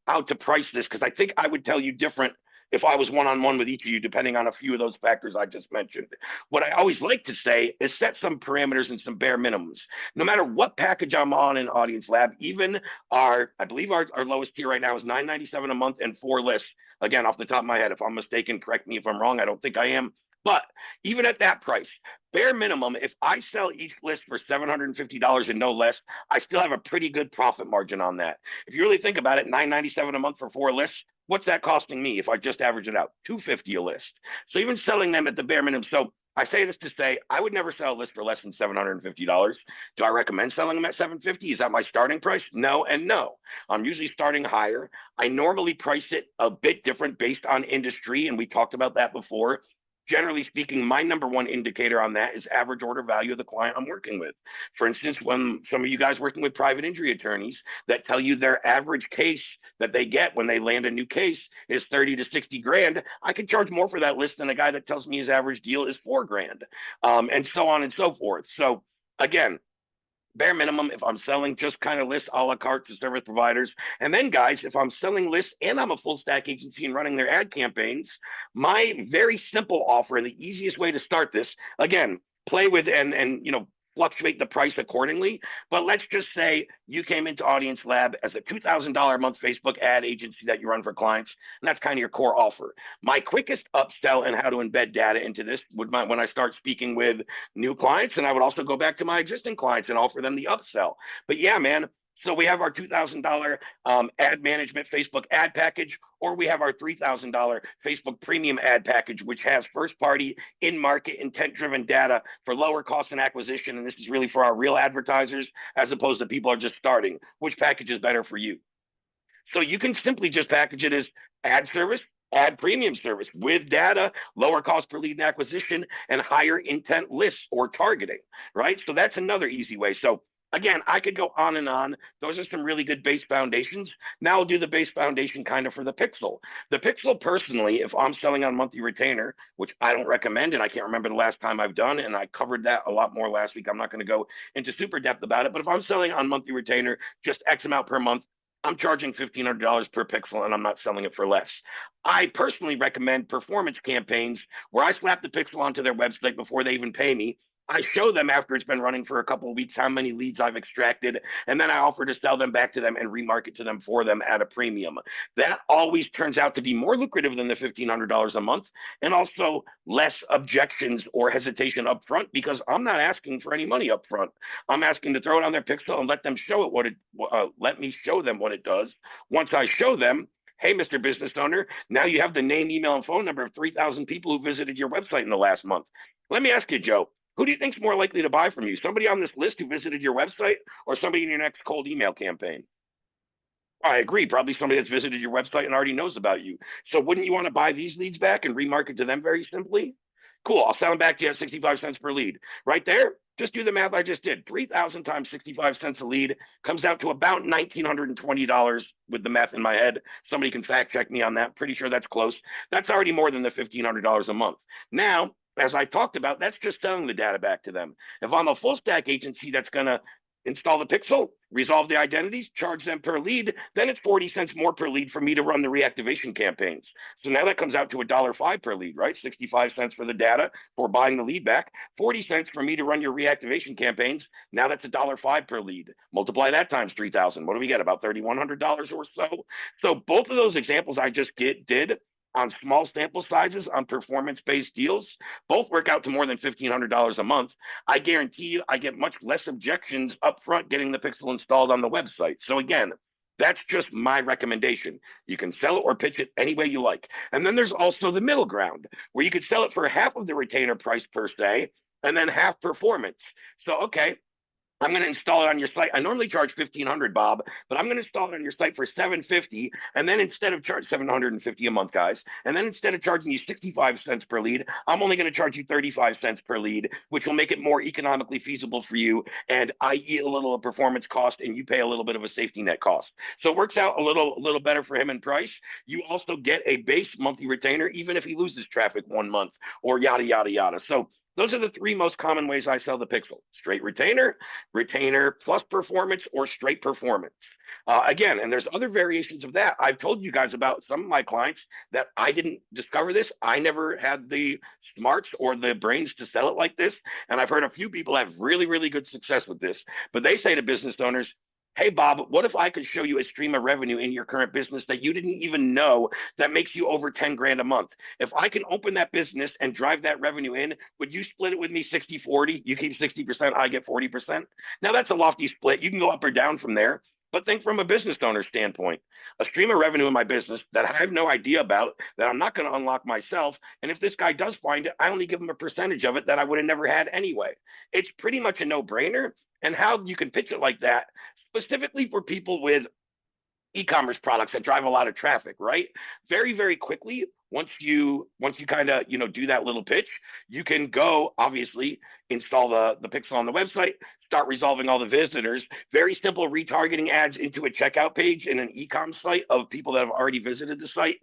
how to price this, because I think I would tell you different if I was one-on-one with each of you, depending on a few of those factors I just mentioned. What I always like to say is set some parameters and some bare minimums. No matter what package I'm on in AudienceLab, even I believe our lowest tier right now is $9.97 a month and 4 lists. Again, off the top of my head, if I'm mistaken, correct me if I'm wrong. I don't think I am. But even at that price, bare minimum, if I sell each list for $750 and no less, I still have a pretty good profit margin on that. If you really think about it, $9.97 a month for 4 lists, what's that costing me if I just average it out? $250 a list. So even selling them at the bare minimum. So I say this to say I would never sell a list for less than $750. Do I recommend selling them at $750? Is that my starting price? No and no. I'm usually starting higher. I normally price it a bit different based on industry, and we talked about that before. Generally speaking, my number one indicator on that is average order value of the client I'm working with. For instance, when some of you guys working with private injury attorneys that tell you their average case that they get when they land a new case is 30 to 60 grand, I could charge more for that list than a guy that tells me his average deal is 4 grand, and so on and so forth. So again, bare minimum if I'm selling just kind of list a la carte to service providers. And then, guys, if I'm selling lists and I'm a full stack agency and running their ad campaigns, my very simple offer and the easiest way to start this, again, play with and fluctuate the price accordingly. But let's just say you came into AudienceLab as a $2,000 a month Facebook ad agency that you run for clients, and that's kind of your core offer. My quickest upsell and how to embed data into this would when I start speaking with new clients, and I would also go back to my existing clients and offer them the upsell. But yeah, man. So we have our $2,000 ad management Facebook ad package, or we have our $3,000 Facebook premium ad package, which has first party in market intent driven data for lower cost and acquisition. And this is really for our real advertisers as opposed to people are just starting. Which package is better for you? So you can simply just package it as ad service, ad premium service with data, lower cost per lead and acquisition, and higher intent lists or targeting, right? So that's another easy way. So again, I could go on and on. Those are some really good base foundations. Now I'll do the base foundation kind of for the pixel. The pixel, personally, if I'm selling on monthly retainer, which I don't recommend, and I can't remember the last time I've done, and I covered that a lot more last week. I'm not going to go into super depth about it, but if I'm selling on monthly retainer, just X amount per month, I'm charging $1,500 per pixel and I'm not selling it for less. I personally recommend performance campaigns where I slap the pixel onto their website before they even pay me. I show them after it's been running for a couple of weeks how many leads I've extracted, and then I offer to sell them back to them and remarket to them for them at a premium. That always turns out to be more lucrative than the $1,500 a month, and also less objections or hesitation up front because I'm not asking for any money up front. I'm asking to throw it on their pixel and let them show it let me show them what it does. Once I show them, hey, Mr. Business Owner, now you have the name, email, and phone number of 3,000 people who visited your website in the last month. Let me ask you, Joe, who do you think is more likely to buy from you? Somebody on this list who visited your website or somebody in your next cold email campaign? I agree. Probably somebody that's visited your website and already knows about you. So wouldn't you want to buy these leads back and remarket to them very simply? Cool. I'll sell them back to you at 65 cents per lead. Right there, just do the math I just did. 3,000 times 65 cents a lead comes out to about $1,920 with the math in my head. Somebody can fact check me on that. Pretty sure that's close. That's already more than the $1,500 a month. Now, as I talked about, that's just selling the data back to them. If I'm a full stack agency that's going to install the pixel, resolve the identities, charge them per lead, then it's 40 cents more per lead for me to run the reactivation campaigns. So now that comes out to $1.05 per lead, right? 65 cents for the data for buying the lead back, 40 cents for me to run your reactivation campaigns. Now that's $1.05 per lead. Multiply that times 3,000. What do we get? About $3,100 or so. So both of those examples I just did on small sample sizes on performance-based deals, both work out to more than $1,500 a month. I guarantee you I get much less objections up front getting the pixel installed on the website. So again, that's just my recommendation. You can sell it or pitch it any way you like. And then there's also the middle ground where you could sell it for half of the retainer price per se and then half performance. So, okay, I'm going to install it on your site. I normally charge 1,500, Bob, but I'm going to install it on your site for 750. And then instead of charge 750 a month, guys, and then instead of charging you 65 cents per lead, I'm only going to charge you 35 cents per lead, which will make it more economically feasible for you. And I eat a little of performance cost and you pay a little bit of a safety net cost. So it works out a little better for him in price. You also get a base monthly retainer, even if he loses traffic 1 month or yada, yada, yada. So those are the three most common ways I sell the pixel: straight retainer, retainer plus performance, or straight performance. Again, and there's other variations of that. I've told you guys about some of my clients that I didn't discover this. I never had the smarts or the brains to sell it like this. And I've heard a few people have really, really good success with this. But they say to business owners, hey, Bob, what if I could show you a stream of revenue in your current business that you didn't even know that makes you over 10 grand a month? If I can open that business and drive that revenue in, would you split it with me 60-40? You keep 60%, I get 40%. Now that's a lofty split. You can go up or down from there. But think from a business owner standpoint, a stream of revenue in my business that I have no idea about, that I'm not going to unlock myself. And if this guy does find it, I only give him a percentage of it that I would have never had anyway. It's pretty much a no-brainer. And how you can pitch it like that, specifically for people with e-commerce products that drive a lot of traffic, right? Very, very quickly, once you kind of do that little pitch, you can go obviously install the pixel on the website, start resolving all the visitors. Very simple retargeting ads into a checkout page in an e-com site of people that have already visited the site.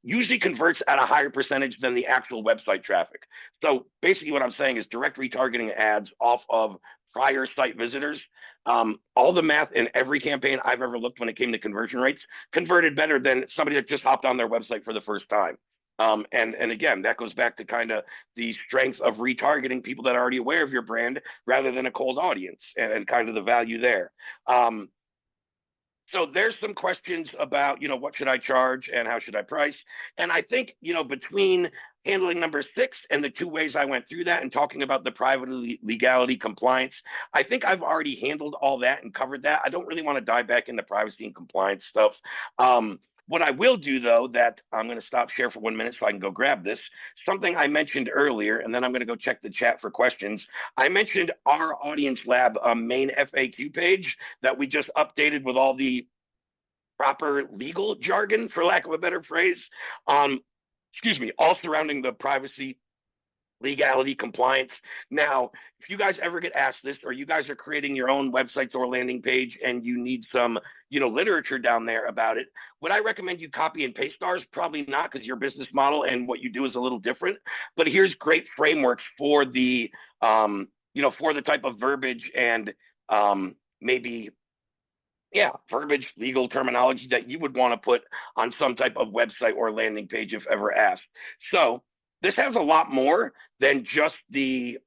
Usually converts at a higher percentage than the actual website traffic. So basically, what I'm saying is direct retargeting ads off of prior site visitors. All the math in every campaign I've ever looked when it came to conversion rates converted better than somebody that just hopped on their website for the first time. And again, that goes back to kind of the strength of retargeting people that are already aware of your brand rather than a cold audience, and kind of the value there. So there's some questions about, what should I charge and how should I price? And I think, between handling number 6 and the 2 ways I went through that and talking about the privacy, legality, compliance, I think I've already handled all that and covered that. I don't really want to dive back into privacy and compliance stuff. What I will do, though, that I'm going to stop share for 1 minute so I can go grab this, something I mentioned earlier, and then I'm going to go check the chat for questions. I mentioned our AudienceLab main FAQ page that we just updated with all the proper legal jargon, for lack of a better phrase, all surrounding the privacy, legality, compliance. Now, if you guys ever get asked this, or you guys are creating your own websites or landing page and you need some, literature down there about it, would I recommend you copy and paste ours? Probably not, because your business model and what you do is a little different. But here's great frameworks for the, for the type of verbiage and maybe Yeah, verbiage, legal terminology that you would want to put on some type of website or landing page if ever asked. So this has a lot more than just the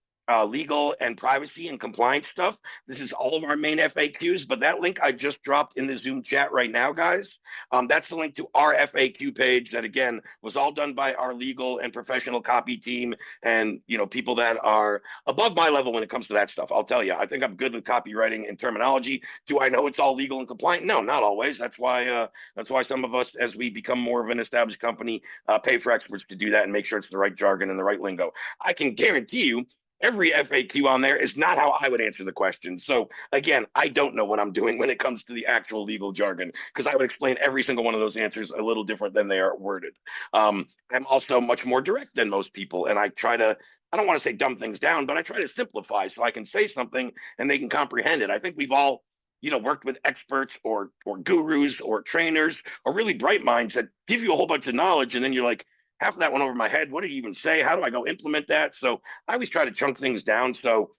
legal and privacy and compliance stuff. This is all of our main FAQs, but that link I just dropped in the Zoom chat right now, guys. That's the link to our FAQ page that, again, was all done by our legal and professional copy team, and people that are above my level when it comes to that stuff. I'll tell you, I think I'm good with copywriting and terminology. Do I know it's all legal and compliant? No, not always. That's why some of us, as we become more of an established company, pay for experts to do that and make sure it's the right jargon and the right lingo. I can guarantee you, every FAQ on there is not how I would answer the question. So again, I don't know what I'm doing when it comes to the actual legal jargon, because I would explain every single one of those answers a little different than they are worded. I'm also much more direct than most people, and I don't want to say dumb things down, but I try to simplify so I can say something and they can comprehend it. I think we've all, worked with experts or gurus or trainers or really bright minds that give you a whole bunch of knowledge, and then you're like, half of that went over my head. What did you even say? How do I go implement that? So I always try to chunk things down. So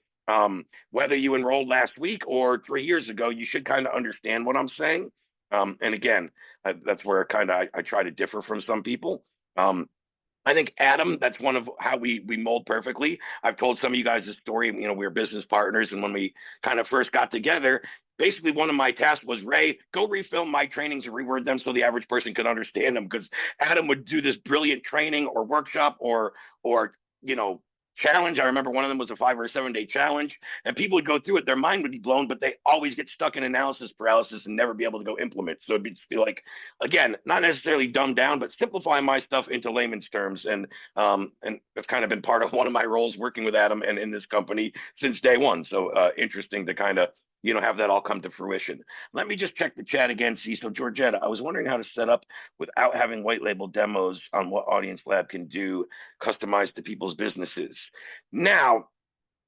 whether you enrolled last week or 3 years ago, you should kind of understand what I'm saying. And again, that's where I try to differ from some people. I think Adam, that's one of how we mold perfectly. I've told some of you guys the story. We were business partners, and when we kind of first got together, basically one of my tasks was, Ray, go refilm my trainings and reword them so the average person could understand them. Because Adam would do this brilliant training or workshop or challenge. I remember one of them was a 5 or 7 day challenge, and people would go through it. Their mind would be blown, but they always get stuck in analysis paralysis and never be able to go implement. So it'd just be like, again, not necessarily dumbed down, but simplify my stuff into layman's terms. And that's kind of been part of one of my roles working with Adam and in this company since day one. So interesting to kind of have that all come to fruition. Let me just check the chat again. See, so Georgetta, I was wondering how to set up without having white label demos on what AudienceLab can do customized to people's businesses. Now,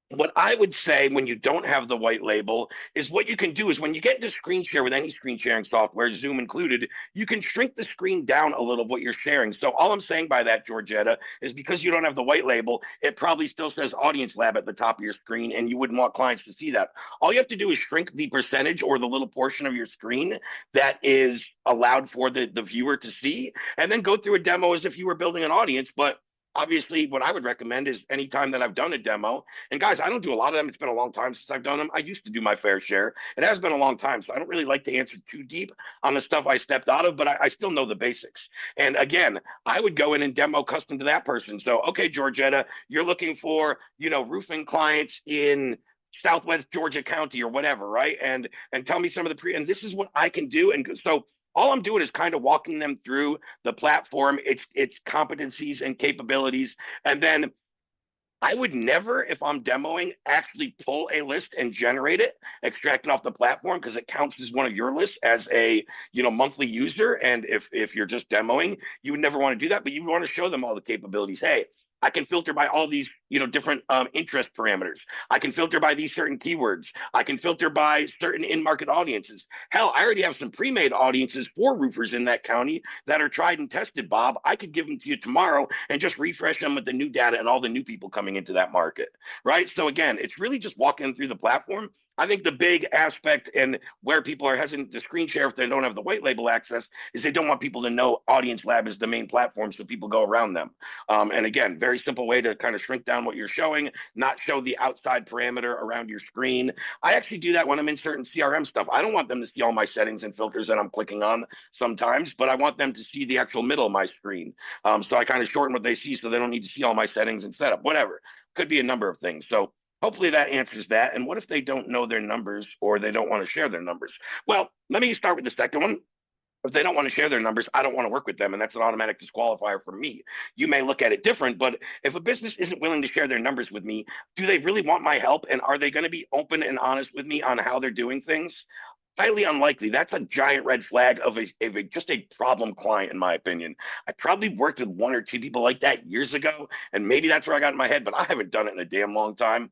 what I would say when you don't have the white label is what you can do is when you get into screen share with any screen sharing software, Zoom included, you can shrink the screen down a little of what you're sharing. So all I'm saying by that, Georgetta, is because you don't have the white label, it probably still says Audience Lab at the top of your screen, and you wouldn't want clients to see that. All you have to do is shrink the percentage or the little portion of your screen that is allowed for the viewer to see, and then go through a demo as if you were building an audience. But obviously, what I would recommend is anytime that I've done a demo, and guys, I don't do a lot of them. It's been a long time since I've done them. I used to do my fair share. It has been a long time, so I don't really like to answer too deep on the stuff I stepped out of, but I still know the basics. And again, I would go in and demo custom to that person. So, okay, Georgetta, you're looking for, roofing clients in Southwest Georgia County or whatever, right? And tell me some of and this is what I can do. And so all I'm doing is kind of walking them through the platform, its competencies and capabilities, and then I would never, if I'm demoing, actually pull a list and generate it, extract it off the platform, because it counts as one of your lists as a monthly user. And if you're just demoing, you would never want to do that, but you want to show them all the capabilities. Hey, I can filter by all these different interest parameters. I can filter by these certain keywords. I can filter by certain in-market audiences. Hell, I already have some pre-made audiences for roofers in that county that are tried and tested, Bob. I could give them to you tomorrow and just refresh them with the new data and all the new people coming into that market, right? So again, it's really just walking through the platform. I think the big aspect and where people are hesitant to screen share if they don't have the white label access is they don't want people to know AudienceLab is the main platform, so people go around them. And again, very simple way to kind of shrink down what you're showing, not show the outside parameter around your screen. I actually do that when I'm in certain CRM stuff. I don't want them to see all my settings and filters that I'm clicking on sometimes, but I want them to see the actual middle of my screen. So I kind of shorten what they see so they don't need to see all my settings and setup, whatever. Could be a number of things. So hopefully that answers that. And what if they don't know their numbers or they don't want to share their numbers? Well, let me start with the second one. If they don't want to share their numbers, I don't want to work with them. And that's an automatic disqualifier for me. You may look at it different, but if a business isn't willing to share their numbers with me, do they really want my help? And are they going to be open and honest with me on how they're doing things? Highly unlikely. That's a giant red flag of just a problem client, in my opinion. I probably worked with one or two people like that years ago, and maybe that's where I got in my head, but I haven't done it in a damn long time.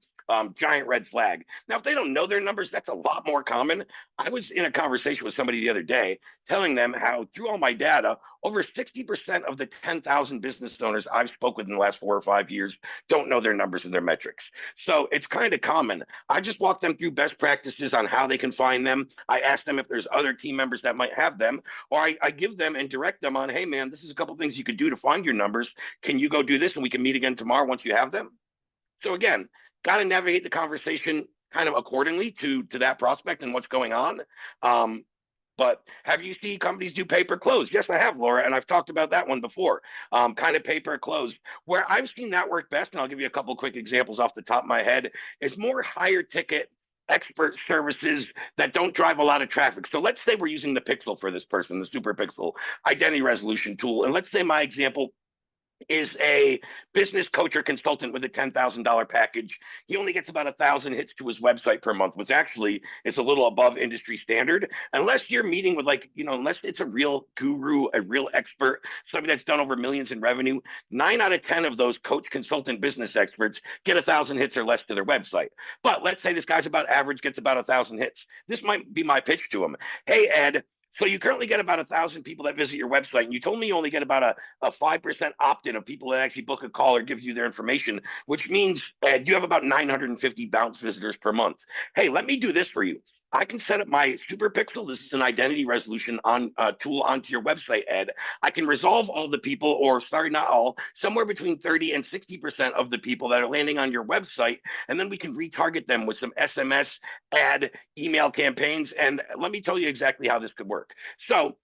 Giant red flag. Now, if they don't know their numbers, that's a lot more common. I was in a conversation with somebody the other day telling them how through all my data, over 60% of the 10,000 business owners I've spoke with in the last 4 or 5 years don't know their numbers and their metrics. So it's kind of common. I just walk them through best practices on how they can find them. I ask them if there's other team members that might have them, or I give them and direct them on, hey man, this is a couple things you could do to find your numbers. Can you go do this and we can meet again tomorrow once you have them? So again, got to navigate the conversation kind of accordingly to that prospect and what's going on. But have you seen companies do pay per close? Yes, I have, Laura, and I've talked about that one before. Kind of pay per close. Where I've seen that work best, and I'll give you a couple quick examples off the top of my head, is more higher ticket expert services that don't drive a lot of traffic. So let's say we're using the Pixel for this person, the Super Pixel identity resolution tool. And let's say my example is a business coach or consultant with a $10,000 package. He only gets about 1,000 hits to his website per month, which actually is a little above industry standard. Unless you're meeting with unless it's a real guru, a real expert, somebody that's done over millions in revenue, 9 out of 10 of those coach consultant business experts get 1,000 hits or less to their website. But let's say this guy's about average, gets about 1,000 hits. This might be my pitch to him. Hey, Ed, so you currently get about 1,000 people that visit your website, and you told me you only get about a 5% opt-in of people that actually book a call or give you their information, which means you have about 950 bounce visitors per month. Hey, let me do this for you. I can set up my Super Pixel. This is an identity resolution tool onto your website, Ed. I can resolve all the people, or sorry, not all, somewhere between 30 and 60% of the people that are landing on your website, and then we can retarget them with some SMS, ad, email campaigns. And let me tell you exactly how this could work. So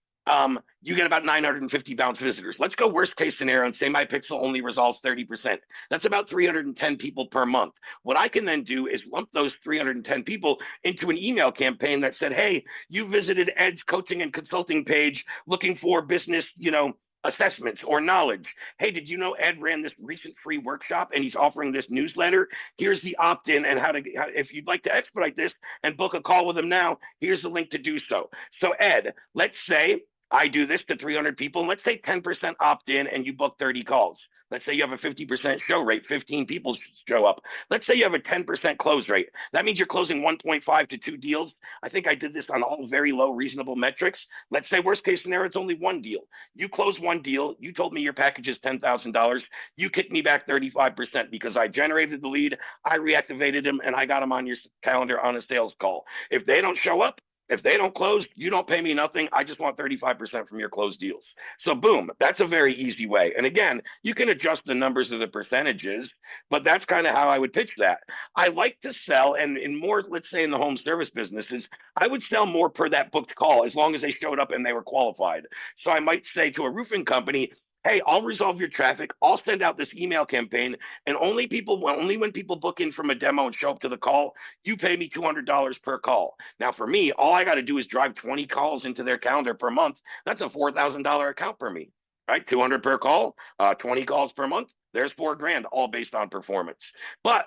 you get about 950 bounce visitors. Let's go worst case scenario and say my pixel only resolves 30%. That's about 310 people per month. What I can then do is lump those 310 people into an email campaign that said, hey, you visited Ed's coaching and consulting page looking for business, assessments or knowledge. Hey, did you know Ed ran this recent free workshop and he's offering this newsletter? Here's the opt-in and if you'd like to expedite this and book a call with him now, here's the link to do so. So Ed, let's say I do this to 300 people, and let's say 10% opt in and you book 30 calls. Let's say you have a 50% show rate, 15 people show up. Let's say you have a 10% close rate. That means you're closing 1.5 to 2 deals. I think I did this on all very low, reasonable metrics. Let's say worst case scenario, it's only one deal. You close one deal. You told me your package is $10,000. You kicked me back 35% because I generated the lead, I reactivated him, and I got him on your calendar on a sales call. If they don't show up, if they don't close, you don't pay me nothing. I just want 35% from your closed deals. So boom, that's a very easy way. And again, you can adjust the numbers of the percentages, but that's kind of how I would pitch that. I like to sell, and in more, let's say in the home service businesses, I would sell more per that booked call as long as they showed up and they were qualified. So I might say to a roofing company, hey, I'll resolve your traffic. I'll send out this email campaign, and only when people book in from a demo and show up to the call, you pay me $200 per call. Now, for me, all I got to do is drive 20 calls into their calendar per month. That's a $4,000 account per me, right? 200 per call, 20 calls per month. There's $4,000, all based on performance. But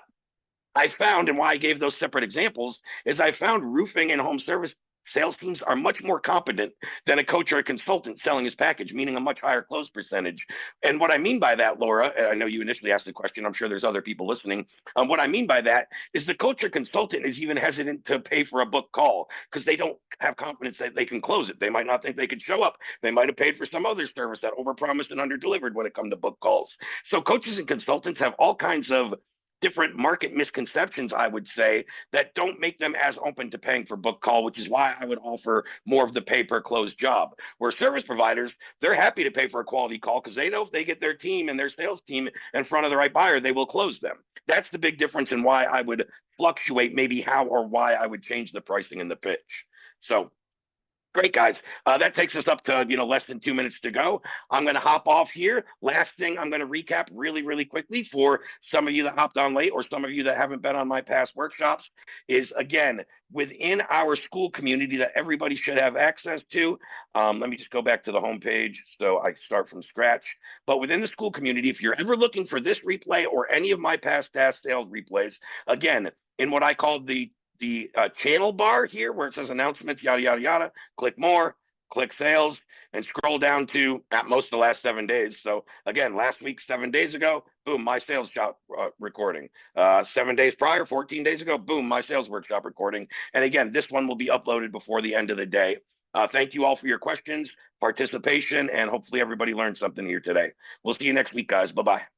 I found, and why I gave those separate examples, is I found roofing and home service sales teams are much more competent than a coach or a consultant selling his package, meaning a much higher close percentage. And what I mean by that, Laura, I know you initially asked the question, I'm sure there's other people listening. What I mean by that is the coach or consultant is even hesitant to pay for a book call because they don't have confidence that they can close it. They might not think they could show up. They might have paid for some other service that overpromised and underdelivered when it comes to book calls. So coaches and consultants have all kinds of different market misconceptions, I would say, that don't make them as open to paying for book call, which is why I would offer more of the pay per close job. Where service providers, they're happy to pay for a quality call because they know if they get their team and their sales team in front of the right buyer, they will close them. That's the big difference in why I would fluctuate maybe how or why I would change the pricing in the pitch. So great, guys. That takes us up to less than 2 minutes to go. I'm going to hop off here. Last thing, I'm going to recap really, really quickly for some of you that hopped on late or some of you that haven't been on my past workshops is, again, within our school community that everybody should have access to. Let me just go back to the homepage so I start from scratch. But within the school community, if you're ever looking for this replay or any of my past DaaS sales replays, again, in what I call the channel bar here where it says announcements, yada, yada, yada, click more, click sales. and scroll down to at most the last 7 days. So again, last week, 7 days ago, boom, my sales shop recording. 7 days prior, 14 days ago, boom, my sales workshop recording. And again, this one will be uploaded before the end of the day. Thank you all for your questions, participation, and hopefully everybody learned something here today. We'll see you next week, guys. Bye-bye.